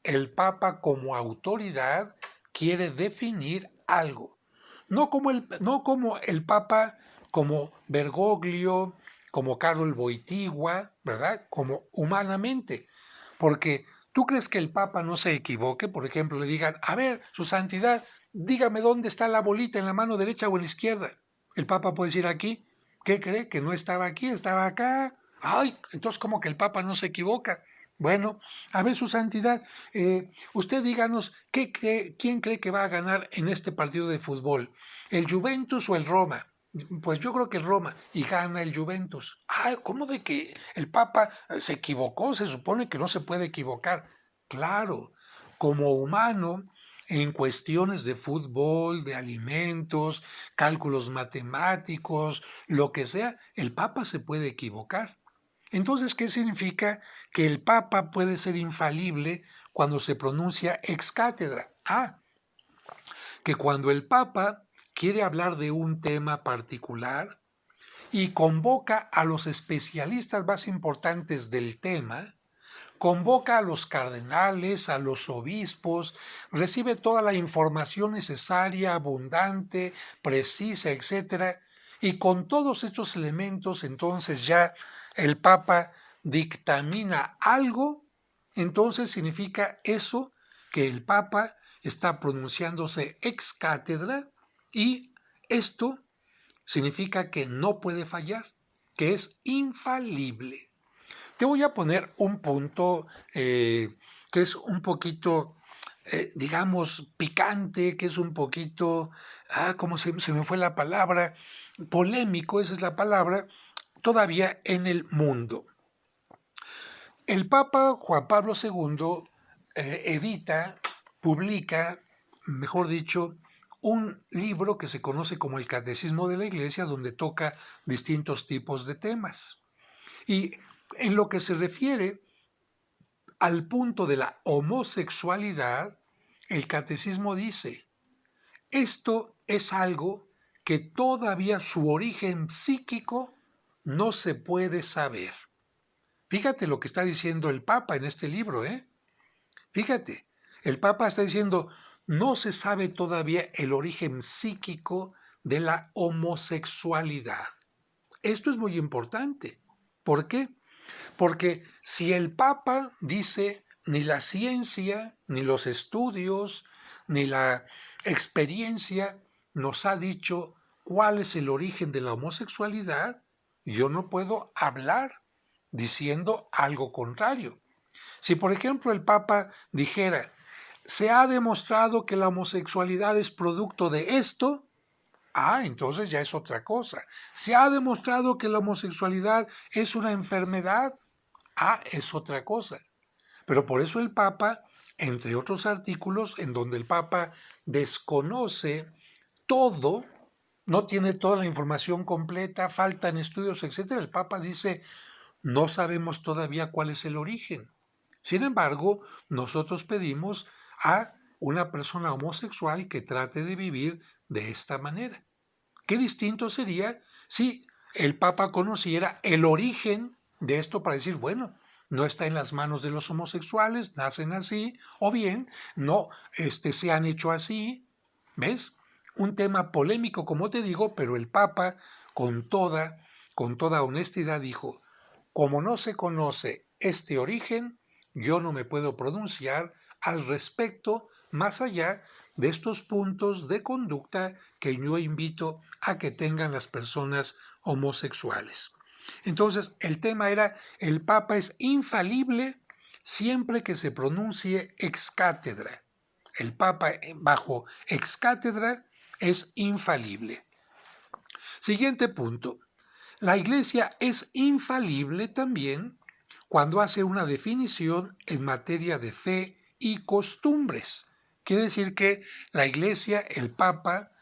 el Papa como autoridad quiere definir algo. No como el Papa, como Bergoglio, como Carol Wojtyła, ¿verdad? Como humanamente. Porque tú crees que el Papa no se equivoque, por ejemplo, le digan, a ver, su santidad, dígame dónde está la bolita, en la mano derecha o en la izquierda. El Papa puede decir aquí, ¿qué cree? Que no estaba aquí, estaba acá. Ay, entonces como que el Papa no se equivoca. Bueno, a ver, su santidad, usted díganos, ¿quién cree que va a ganar en este partido de fútbol? ¿El Juventus o el Roma? Pues yo creo que el Roma y gana el Juventus. Ah, ¿cómo de que el Papa se equivocó? Se supone que no se puede equivocar. Claro, como humano, en cuestiones de fútbol, de alimentos, cálculos matemáticos, lo que sea, el Papa se puede equivocar. Entonces, ¿qué significa que el Papa puede ser infalible cuando se pronuncia ex cátedra? Ah, que cuando el Papa quiere hablar de un tema particular y convoca a los especialistas más importantes del tema, convoca a los cardenales, a los obispos, recibe toda la información necesaria, abundante, precisa, etcétera, y con todos estos elementos entonces ya el Papa dictamina algo, entonces significa eso que el Papa está pronunciándose ex cátedra y esto significa que no puede fallar, que es infalible. Te voy a poner un punto que es un poquito, digamos, picante, que es un poquito, ¿cómo se me fue la palabra? Polémico, esa es la palabra, todavía en el mundo. El Papa Juan Pablo II publica, mejor dicho, un libro que se conoce como el Catecismo de la Iglesia, donde toca distintos tipos de temas. Y en lo que se refiere al punto de la homosexualidad, el catecismo dice, esto es algo que todavía su origen psíquico no se puede saber. Fíjate lo que está diciendo el Papa en este libro, ¿eh? Fíjate, el Papa está diciendo, no se sabe todavía el origen psíquico de la homosexualidad. Esto es muy importante. ¿Por qué? Porque si el Papa dice ni la ciencia, ni los estudios, ni la experiencia nos ha dicho cuál es el origen de la homosexualidad, yo no puedo hablar diciendo algo contrario. Si por ejemplo el Papa dijera, se ha demostrado que la homosexualidad es producto de esto, entonces ya es otra cosa. Se ha demostrado que la homosexualidad es una enfermedad, es otra cosa. Pero por eso el Papa, entre otros artículos en donde el Papa desconoce todo, no tiene toda la información completa, faltan estudios, etcétera, el Papa dice, no sabemos todavía cuál es el origen. Sin embargo, nosotros pedimos a una persona homosexual que trate de vivir de esta manera. Qué distinto sería si el Papa conociera el origen de esto para decir, bueno, no está en las manos de los homosexuales, nacen así, o bien, no, se han hecho así, ¿ves? Un tema polémico, como te digo, pero el Papa con toda honestidad dijo, como no se conoce este origen, yo no me puedo pronunciar al respecto más allá de estos puntos de conducta que yo invito a que tengan las personas homosexuales. Entonces, el tema era, el Papa es infalible siempre que se pronuncie ex cátedra. El Papa bajo ex cátedra es infalible. Siguiente punto. La Iglesia es infalible también cuando hace una definición en materia de fe y costumbres. Quiere decir que la Iglesia, el Papa,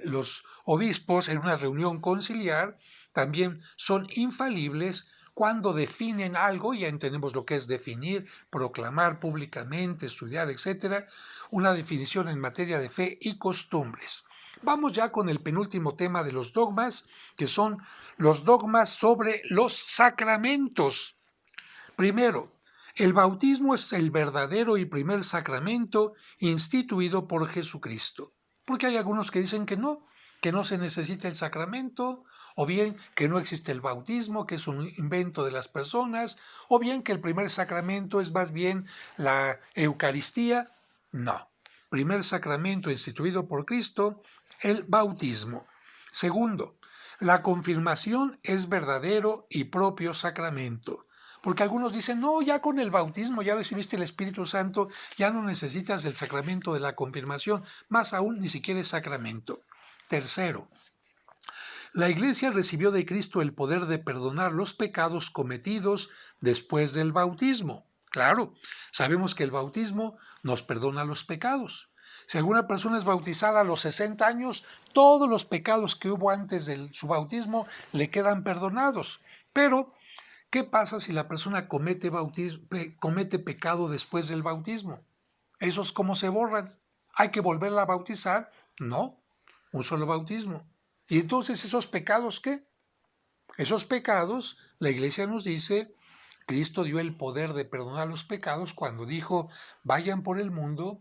los obispos en una reunión conciliar también son infalibles cuando definen algo, ya entendemos lo que es definir, proclamar públicamente, estudiar, etcétera, una definición en materia de fe y costumbres. Vamos ya con el penúltimo tema de los dogmas, que son los dogmas sobre los sacramentos. Primero, el bautismo es el verdadero y primer sacramento instituido por Jesucristo. Porque hay algunos que dicen que no se necesita el sacramento, o bien que no existe el bautismo, que es un invento de las personas, o bien que el primer sacramento es más bien la Eucaristía. No. Primer sacramento instituido por Cristo, el bautismo. Segundo, la confirmación es verdadero y propio sacramento. Porque algunos dicen, no, ya con el bautismo ya recibiste el Espíritu Santo, ya no necesitas el sacramento de la confirmación, más aún ni siquiera es sacramento. Tercero, la Iglesia recibió de Cristo el poder de perdonar los pecados cometidos después del bautismo. Claro, sabemos que el bautismo nos perdona los pecados. Si alguna persona es bautizada a los 60 años, todos los pecados que hubo antes de su bautismo le quedan perdonados. Pero ¿qué pasa si la persona comete pecado después del bautismo? ¿Esos cómo se borran? ¿Hay que volverla a bautizar? No, un solo bautismo. ¿Y entonces esos pecados qué? Esos pecados, la Iglesia nos dice, Cristo dio el poder de perdonar los pecados cuando dijo, vayan por el mundo,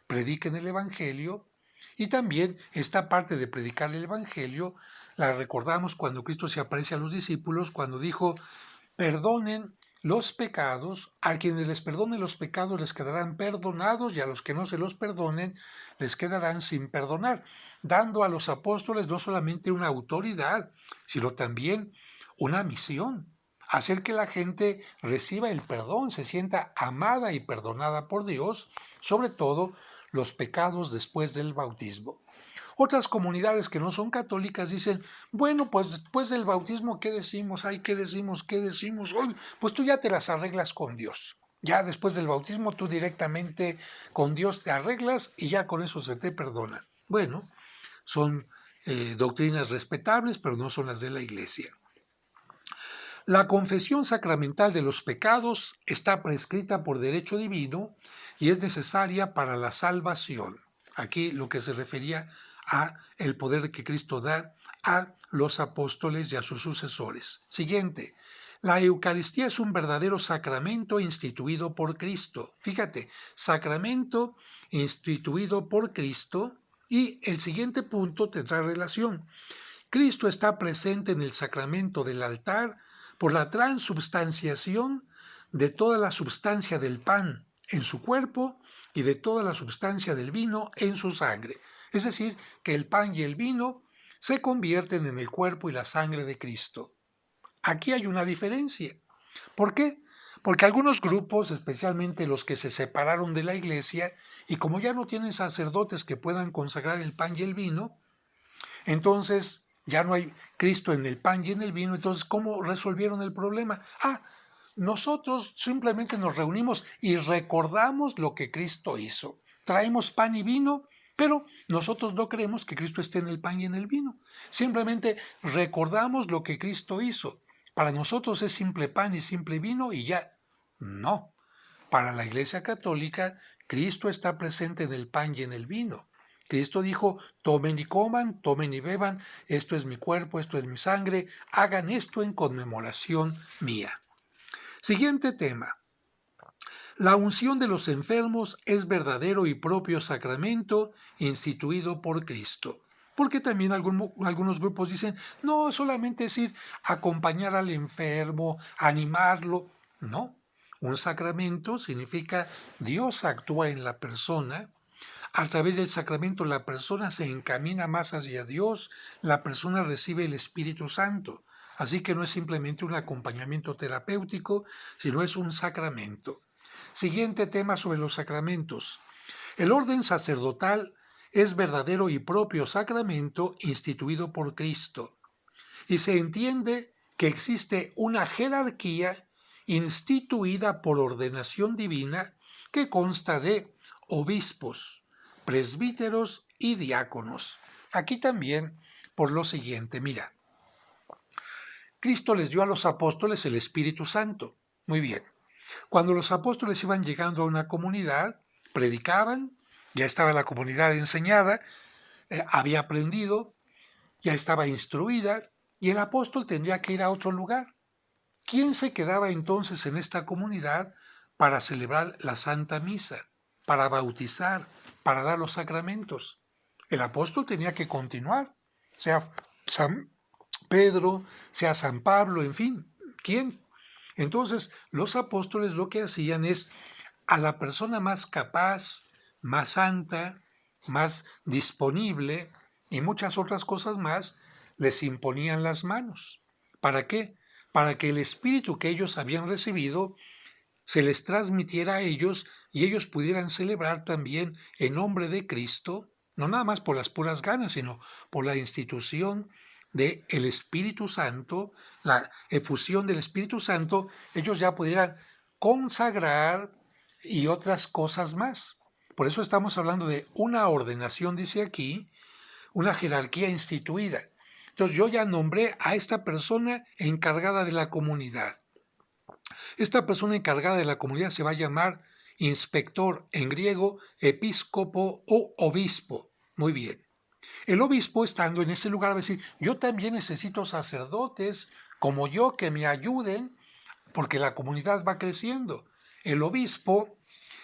prediquen el Evangelio, y también esta parte de predicar el Evangelio la recordamos cuando Cristo se aparece a los discípulos, cuando dijo, perdonen los pecados, a quienes les perdone los pecados les quedarán perdonados y a los que no se los perdonen les quedarán sin perdonar, dando a los apóstoles no solamente una autoridad, sino también una misión, hacer que la gente reciba el perdón, se sienta amada y perdonada por Dios, sobre todo los pecados después del bautismo. Otras comunidades que no son católicas dicen, bueno, pues después del bautismo, ¿qué decimos? Ay, ¿qué decimos? ¿Qué decimos? Oye, pues tú ya te las arreglas con Dios. Ya después del bautismo tú directamente con Dios te arreglas y ya con eso se te perdona. Bueno, son doctrinas respetables, pero no son las de la Iglesia. La confesión sacramental de los pecados está prescrita por derecho divino y es necesaria para la salvación. Aquí lo que se refería a el poder que Cristo da a los apóstoles y a sus sucesores. Siguiente. La Eucaristía es un verdadero sacramento instituido por Cristo. Fíjate, sacramento instituido por Cristo, y el siguiente punto tendrá relación. Cristo está presente en el sacramento del altar por la transubstanciación de toda la substancia del pan en su cuerpo y de toda la substancia del vino en su sangre. Es decir, que el pan y el vino se convierten en el cuerpo y la sangre de Cristo. Aquí hay una diferencia. ¿Por qué? Porque algunos grupos, especialmente los que se separaron de la iglesia, y como ya no tienen sacerdotes que puedan consagrar el pan y el vino, entonces ya no hay Cristo en el pan y en el vino. Entonces, ¿cómo resolvieron el problema? Nosotros simplemente nos reunimos y recordamos lo que Cristo hizo. Traemos pan y vino, pero nosotros no creemos que Cristo esté en el pan y en el vino. Simplemente recordamos lo que Cristo hizo. Para nosotros es simple pan y simple vino y ya. No. Para la Iglesia Católica, Cristo está presente en el pan y en el vino. Cristo dijo, tomen y coman, tomen y beban, esto es mi cuerpo, esto es mi sangre, hagan esto en conmemoración mía. Siguiente tema. La unción de los enfermos es verdadero y propio sacramento instituido por Cristo. Porque también algunos grupos dicen, no, solamente es ir a acompañar al enfermo, animarlo. No, un sacramento significa Dios actúa en la persona. A través del sacramento la persona se encamina más hacia Dios, la persona recibe el Espíritu Santo. Así que no es simplemente un acompañamiento terapéutico, sino es un sacramento. Siguiente tema sobre los sacramentos. El orden sacerdotal es verdadero y propio sacramento instituido por Cristo. Y se entiende que existe una jerarquía instituida por ordenación divina que consta de obispos, presbíteros y diáconos. Aquí también por lo siguiente, mira, Cristo les dio a los apóstoles el Espíritu Santo. Muy bien. Cuando los apóstoles iban llegando a una comunidad, predicaban, ya estaba la comunidad enseñada, había aprendido, ya estaba instruida, y el apóstol tendría que ir a otro lugar. ¿Quién se quedaba entonces en esta comunidad para celebrar la Santa Misa, para bautizar, para dar los sacramentos? El apóstol tenía que continuar, sea San Pedro, sea San Pablo, en fin, ¿quién? Entonces, los apóstoles lo que hacían es a la persona más capaz, más santa, más disponible y muchas otras cosas más, les imponían las manos. ¿Para qué? Para que el espíritu que ellos habían recibido se les transmitiera a ellos y ellos pudieran celebrar también en nombre de Cristo, no nada más por las puras ganas, sino por la institución del Espíritu Santo, la efusión del Espíritu Santo, ellos ya pudieran consagrar y otras cosas más. Por eso estamos hablando de una ordenación, dice aquí, una jerarquía instituida. Entonces yo ya nombré a esta persona encargada de la comunidad. Esta persona encargada de la comunidad se va a llamar inspector, en griego, episcopo o obispo. Muy bien. El obispo, estando en ese lugar, va a decir, yo también necesito sacerdotes como yo que me ayuden, porque la comunidad va creciendo. El obispo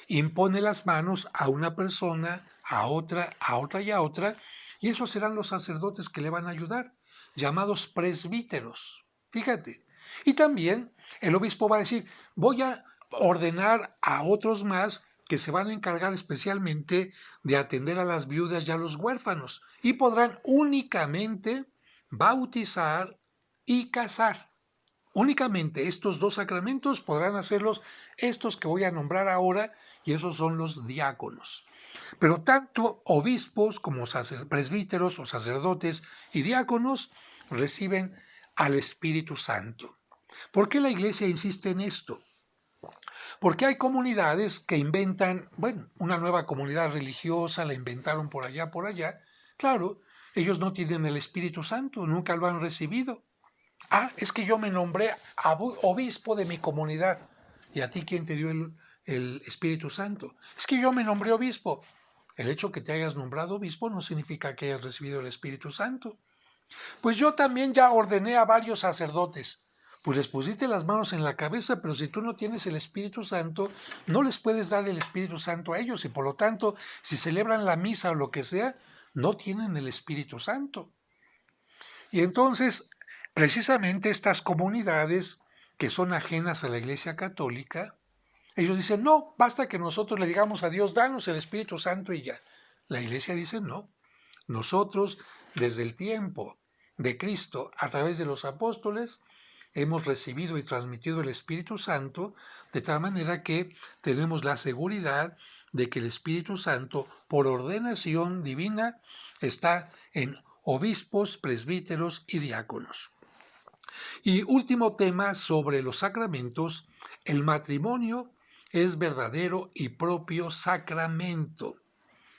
impone las manos a una persona, a otra y a otra, y esos serán los sacerdotes que le van a ayudar, llamados presbíteros. Fíjate, Y también el obispo va a decir, voy a ordenar a otros más que se van a encargar especialmente de atender a las viudas y a los huérfanos, y podrán únicamente bautizar y casar. Únicamente estos dos sacramentos podrán hacerlos estos que voy a nombrar ahora, y esos son los diáconos. Pero tanto obispos como presbíteros o sacerdotes y diáconos reciben al Espíritu Santo. ¿Por qué la Iglesia insiste en esto? Porque hay comunidades que inventan, bueno, una nueva comunidad religiosa, la inventaron por allá, por allá. Claro, ellos no tienen el Espíritu Santo, nunca lo han recibido. Ah, es que yo me nombré obispo de mi comunidad. ¿Y a ti quién te dio el Espíritu Santo? Es que yo me nombré obispo. El hecho que te hayas nombrado obispo no significa que hayas recibido el Espíritu Santo. Pues yo también ya ordené a varios sacerdotes. Pues les pusiste las manos en la cabeza, pero si tú no tienes el Espíritu Santo, no les puedes dar el Espíritu Santo a ellos y por lo tanto, si celebran la misa o lo que sea, no tienen el Espíritu Santo. Y entonces, precisamente estas comunidades que son ajenas a la Iglesia Católica, ellos dicen, no, basta que nosotros le digamos a Dios, danos el Espíritu Santo y ya. La Iglesia dice, no. Nosotros, desde el tiempo de Cristo, a través de los apóstoles, hemos recibido y transmitido el Espíritu Santo, de tal manera que tenemos la seguridad de que el Espíritu Santo, por ordenación divina, está en obispos, presbíteros y diáconos. Y último tema sobre los sacramentos, el matrimonio es verdadero y propio sacramento.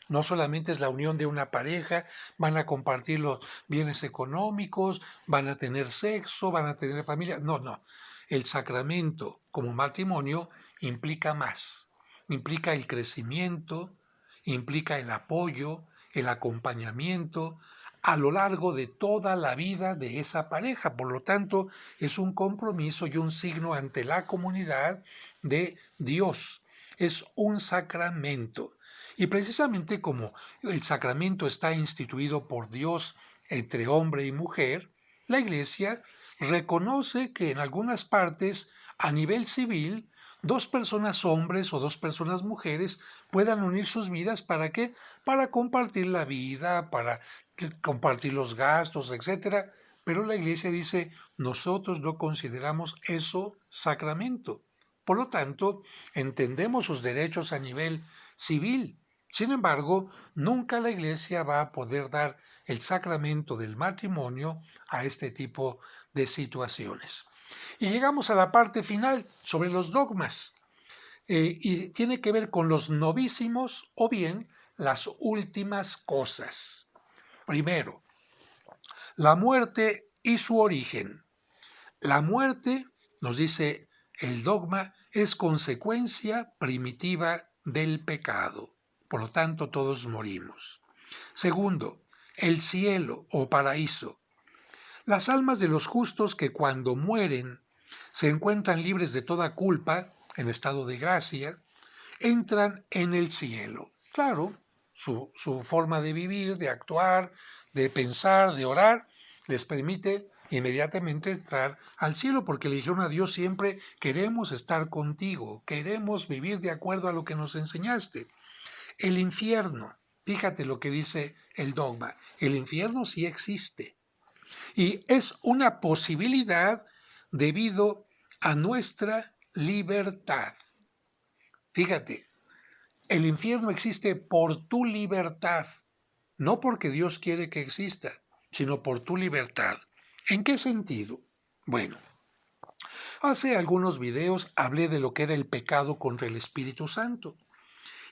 No solamente es la unión de una pareja, van a compartir los bienes económicos, van a tener sexo, van a tener familia. No, no. El sacramento como matrimonio implica más. Implica el crecimiento, implica el apoyo, el acompañamiento a lo largo de toda la vida de esa pareja. Por lo tanto, es un compromiso y un signo ante la comunidad de Dios. Es un sacramento. Y precisamente como el sacramento está instituido por Dios entre hombre y mujer, la Iglesia reconoce que en algunas partes, a nivel civil, dos personas hombres o dos personas mujeres puedan unir sus vidas. ¿Para qué? Para compartir la vida, para compartir los gastos, etcétera. Pero la Iglesia dice, nosotros no consideramos eso sacramento. Por lo tanto, entendemos sus derechos a nivel civil. Sin embargo, nunca la Iglesia va a poder dar el sacramento del matrimonio a este tipo de situaciones. Y llegamos a la parte final sobre los dogmas. Y tiene que ver con los novísimos o bien las últimas cosas. Primero, la muerte y su origen. La muerte, nos dice el dogma, es consecuencia primitiva del pecado. Por lo tanto, todos morimos. Segundo, el cielo o paraíso. Las almas de los justos que cuando mueren se encuentran libres de toda culpa, en estado de gracia, entran en el cielo. Claro, su forma de vivir, de actuar, de pensar, de orar, les permite inmediatamente entrar al cielo, porque le dijeron a Dios siempre, queremos estar contigo, queremos vivir de acuerdo a lo que nos enseñaste. El infierno, fíjate lo que dice el dogma, el infierno sí existe y es una posibilidad debido a nuestra libertad. Fíjate, el infierno existe por tu libertad, no porque Dios quiere que exista, sino por tu libertad. ¿En qué sentido? Bueno, hace algunos videos hablé de lo que era el pecado contra el Espíritu Santo.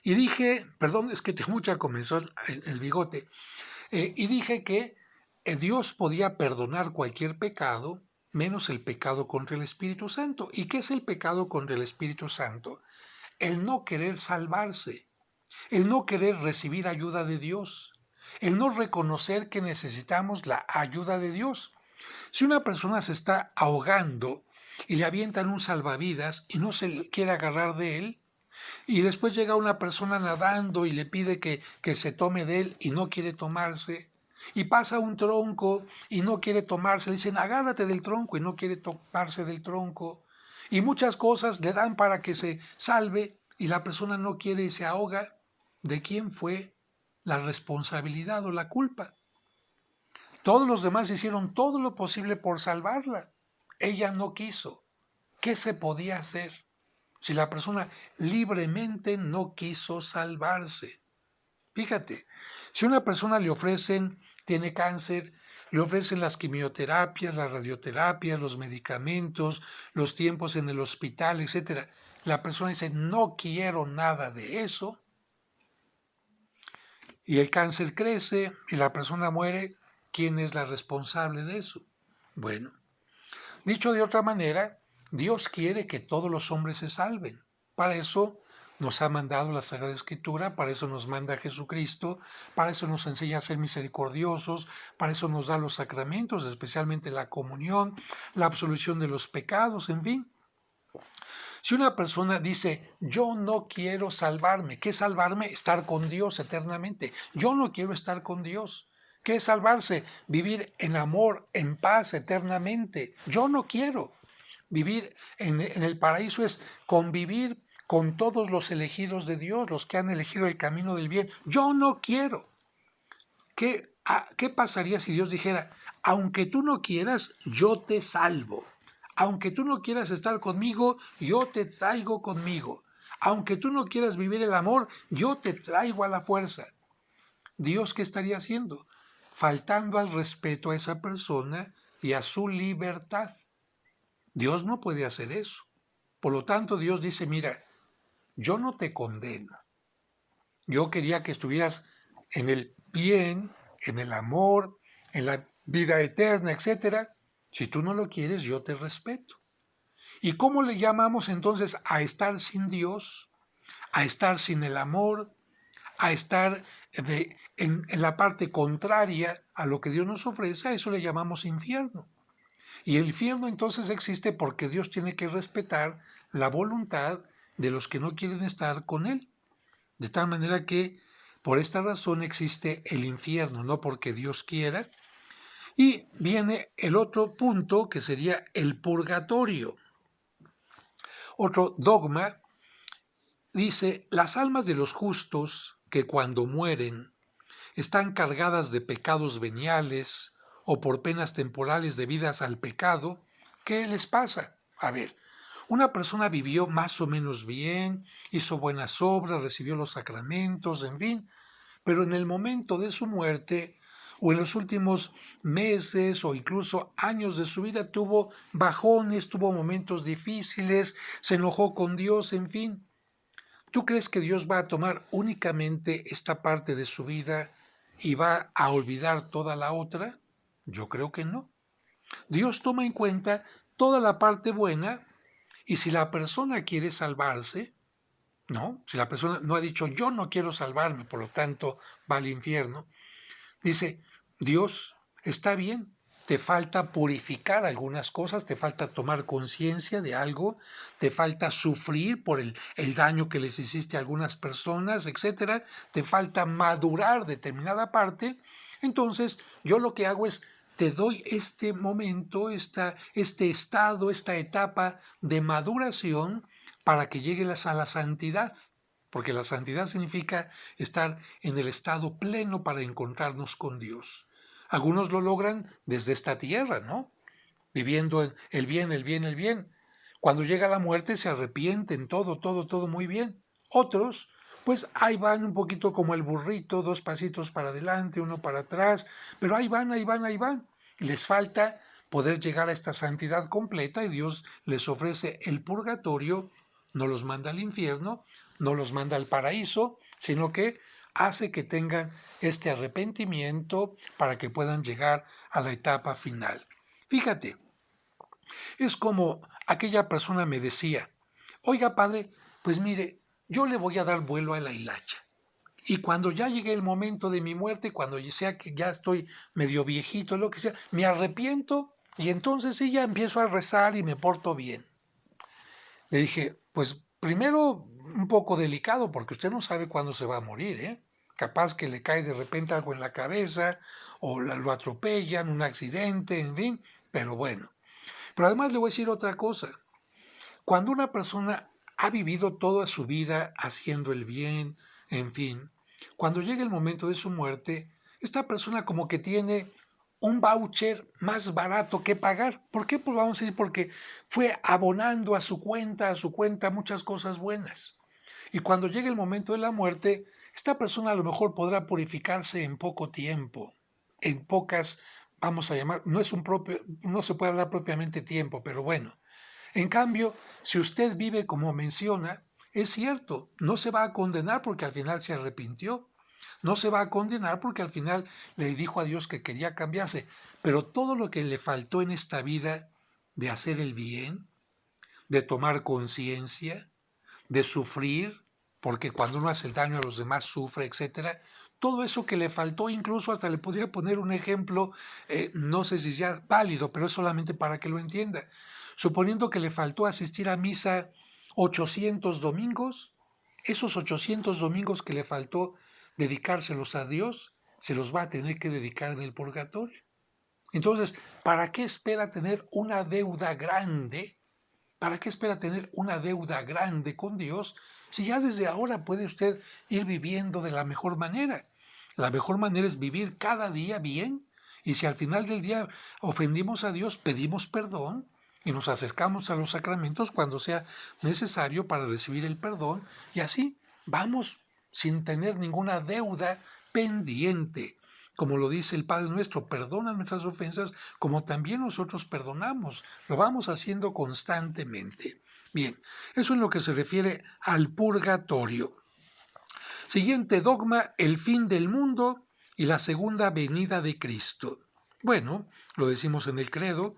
Y dije, perdón, es que tengo mucha comezón el bigote, y dije que Dios podía perdonar cualquier pecado, menos el pecado contra el Espíritu Santo. ¿Y qué es el pecado contra el Espíritu Santo? El no querer salvarse, el no querer recibir ayuda de Dios, el no reconocer que necesitamos la ayuda de Dios. Si una persona se está ahogando y le avientan un salvavidas y no se quiere agarrar de él, y después llega una persona nadando y le pide que se tome de él y no quiere tomarse, Y pasa un tronco y no quiere tomarse, le dicen agárrate del tronco y no quiere tomarse del tronco. Y muchas cosas le dan para que se salve y la persona no quiere y se ahoga. ¿De quién fue la responsabilidad o la culpa? Todos los demás hicieron todo lo posible por salvarla. Ella no quiso. ¿Qué se podía hacer si la persona libremente no quiso salvarse? Fíjate, si a una persona le ofrecen, tiene cáncer, le ofrecen las quimioterapias, las radioterapias, los medicamentos, los tiempos en el hospital, etcétera, la persona dice, no quiero nada de eso, y el cáncer crece y la persona muere, ¿quién es la responsable de eso? Bueno, dicho de otra manera, Dios quiere que todos los hombres se salven. Para eso nos ha mandado la Sagrada Escritura, para eso nos manda Jesucristo, para eso nos enseña a ser misericordiosos, para eso nos da los sacramentos, especialmente la comunión, la absolución de los pecados, en fin. Si una persona dice, yo no quiero salvarme, ¿qué es salvarme? Estar con Dios eternamente. Yo no quiero estar con Dios. ¿Qué es salvarse? Vivir en amor, en paz eternamente. Yo no quiero. Vivir en el paraíso es convivir con todos los elegidos de Dios, los que han elegido el camino del bien. Yo no quiero. ¿Qué pasaría si Dios dijera, aunque tú no quieras, yo te salvo? Aunque tú no quieras estar conmigo, yo te traigo conmigo. Aunque tú no quieras vivir el amor, yo te traigo a la fuerza. ¿Dios qué estaría haciendo? Faltando al respeto a esa persona y a su libertad. Dios no puede hacer eso. Por lo tanto, Dios dice, mira, yo no te condeno. Yo quería que estuvieras en el bien, en el amor, en la vida eterna, etcétera. Si tú no lo quieres, yo te respeto. ¿Y cómo le llamamos entonces a estar sin Dios, a estar sin el amor, a estar en la parte contraria a lo que Dios nos ofrece? A eso le llamamos infierno. Y el infierno entonces existe porque Dios tiene que respetar la voluntad de los que no quieren estar con Él. De tal manera que por esta razón existe el infierno, no porque Dios quiera. Y viene el otro punto que sería el purgatorio. Otro dogma dice, las almas de los justos que cuando mueren están cargadas de pecados veniales o por penas temporales debidas al pecado, ¿qué les pasa? A ver, una persona vivió más o menos bien, hizo buenas obras, recibió los sacramentos, en fin, pero en el momento de su muerte o en los últimos meses o incluso años de su vida tuvo bajones, tuvo momentos difíciles, se enojó con Dios, en fin. ¿Tú crees que Dios va a tomar únicamente esta parte de su vida y va a olvidar toda la otra? Yo creo que no. Dios toma en cuenta toda la parte buena y si la persona quiere salvarse, ¿no? Si la persona no ha dicho yo no quiero salvarme, por lo tanto va al infierno, dice Dios, está bien, te falta purificar algunas cosas, te falta tomar conciencia de algo, te falta sufrir por el daño que les hiciste a algunas personas, etcétera, te falta madurar determinada parte. Entonces, yo lo que hago es te doy este momento, este estado, esta etapa de maduración para que llegues a la santidad, porque la santidad significa estar en el estado pleno para encontrarnos con Dios. Algunos lo logran desde esta tierra, ¿no? Viviendo el bien, el bien, el bien. Cuando llega la muerte se arrepienten, todo muy bien. Otros, pues ahí van un poquito como el burrito, dos pasitos para adelante, uno para atrás, pero ahí van, ahí van, ahí van. Les falta poder llegar a esta santidad completa y Dios les ofrece el purgatorio, no los manda al infierno, no los manda al paraíso, sino que hace que tengan este arrepentimiento para que puedan llegar a la etapa final. Fíjate, es como aquella persona me decía, oiga padre, pues mire, yo le voy a dar vuelo a la hilacha. Y cuando ya llegue el momento de mi muerte, cuando sea que ya estoy medio viejito, lo que sea, me arrepiento y entonces sí ya empiezo a rezar y me porto bien. Le dije, pues primero un poco delicado porque usted no sabe cuándo se va a morir, ¿eh? capaz que le cae de repente algo en la cabeza o lo atropellan, un accidente, en fin, pero bueno. Pero además le voy a decir otra cosa. Cuando una persona ha vivido toda su vida haciendo el bien, en fin, cuando llega el momento de su muerte, esta persona como que tiene un voucher más barato que pagar. ¿Por qué? Pues vamos a decir porque fue abonando a su cuenta muchas cosas buenas. Y cuando llegue el momento de la muerte, esta persona a lo mejor podrá purificarse en poco tiempo, en pocas, vamos a llamar, no es un propio, no se puede hablar propiamente tiempo, pero bueno. En cambio, si usted vive como menciona, es cierto, no se va a condenar porque al final se arrepintió, no se va a condenar porque al final le dijo a Dios que quería cambiarse, pero todo lo que le faltó en esta vida de hacer el bien, de tomar conciencia, de sufrir, porque cuando uno hace el daño a los demás sufre, etcétera. Todo eso que le faltó, incluso hasta le podría poner un ejemplo, no sé si ya válido, pero es solamente para que lo entienda. Suponiendo que le faltó asistir a misa 800 domingos, esos 800 domingos que le faltó dedicárselos a Dios, se los va a tener que dedicar en el purgatorio. Entonces, ¿para qué espera tener una deuda grande? ¿Para qué espera tener una deuda grande con Dios si ya desde ahora puede usted ir viviendo de la mejor manera? La mejor manera es vivir cada día bien, y si al final del día ofendimos a Dios, pedimos perdón y nos acercamos a los sacramentos cuando sea necesario para recibir el perdón, y así vamos sin tener ninguna deuda pendiente. Como lo dice el Padre nuestro, perdona nuestras ofensas como también nosotros perdonamos. Lo vamos haciendo constantemente. Bien, eso en lo que se refiere al purgatorio. Siguiente dogma, el fin del mundo y la segunda venida de Cristo. Bueno, lo decimos en el credo,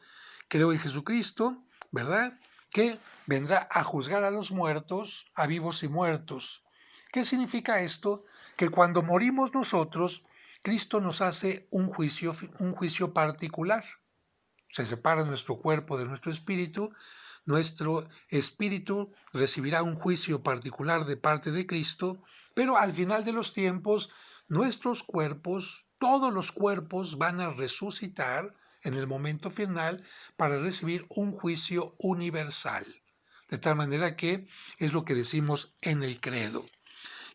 creo en Jesucristo, ¿verdad? Que vendrá a juzgar a los muertos, a vivos y muertos. ¿Qué significa esto? Que cuando morimos nosotros, Cristo nos hace un juicio particular. Se separa nuestro cuerpo de nuestro espíritu recibirá un juicio particular de parte de Cristo, pero al final de los tiempos, nuestros cuerpos, todos los cuerpos van a resucitar en el momento final para recibir un juicio universal. De tal manera que es lo que decimos en el credo.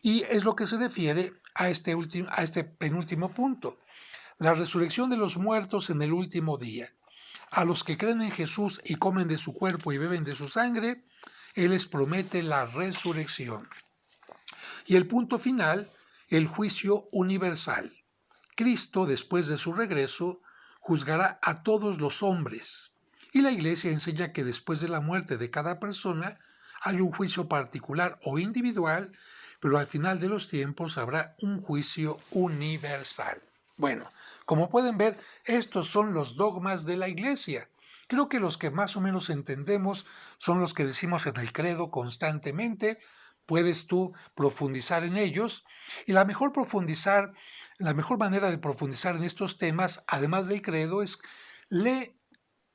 Y es lo que se refiere a este penúltimo punto, la resurrección de los muertos en el último día. A los que creen en Jesús y comen de su cuerpo y beben de su sangre, Él les promete la resurrección. Y el punto final, el juicio universal. Cristo, después de su regreso, juzgará a todos los hombres. Y la Iglesia enseña que después de la muerte de cada persona hay un juicio particular o individual, pero al final de los tiempos habrá un juicio universal. Bueno, como pueden ver, estos son los dogmas de la Iglesia. Creo que los que más o menos entendemos son los que decimos en el credo constantemente. Puedes tú profundizar en ellos, y la mejor manera de profundizar en estos temas, además del credo, es lee,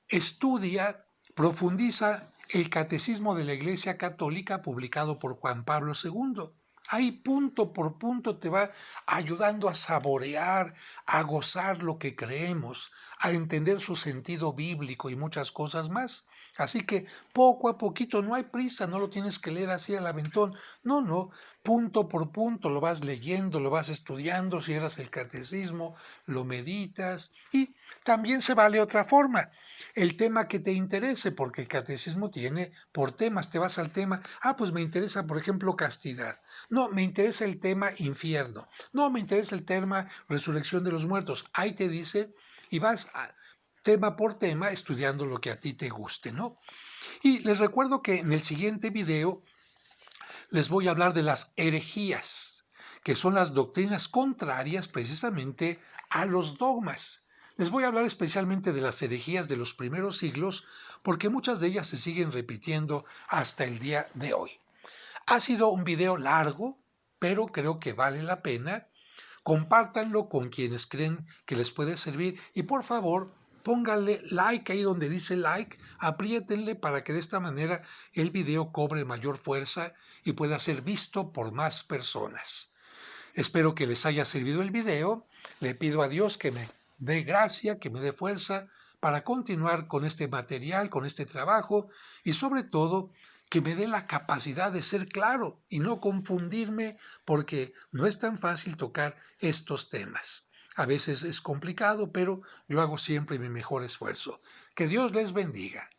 estudia, profundiza el Catecismo de la Iglesia Católica publicado por Juan Pablo II. Ahí punto por punto te va ayudando a saborear, a gozar lo que creemos, a entender su sentido bíblico y muchas cosas más. Así que poco a poquito, no hay prisa, no lo tienes que leer así al aventón. No, no, punto por punto lo vas leyendo, lo vas estudiando, cierras el catecismo, lo meditas, y también se vale otra forma. El tema que te interese, porque el catecismo tiene por temas, te vas al tema, pues me interesa, por ejemplo, castidad. No, me interesa el tema infierno. No, me interesa el tema resurrección de los muertos. Ahí te dice, y vas tema por tema estudiando lo que a ti te guste, ¿no? Y les recuerdo que en el siguiente video les voy a hablar de las herejías, que son las doctrinas contrarias precisamente a los dogmas. Les voy a hablar especialmente de las herejías de los primeros siglos, porque muchas de ellas se siguen repitiendo hasta el día de hoy. Ha sido un video largo, pero creo que vale la pena. Compártanlo con quienes creen que les puede servir, y por favor pónganle like ahí donde dice like, apriétenle para que de esta manera el video cobre mayor fuerza y pueda ser visto por más personas. Espero que les haya servido el video. Le pido a Dios que me dé gracia, que me dé fuerza para continuar con este material, con este trabajo y sobre todo que me dé la capacidad de ser claro y no confundirme porque no es tan fácil tocar estos temas. A veces es complicado, pero yo hago siempre mi mejor esfuerzo. Que Dios les bendiga.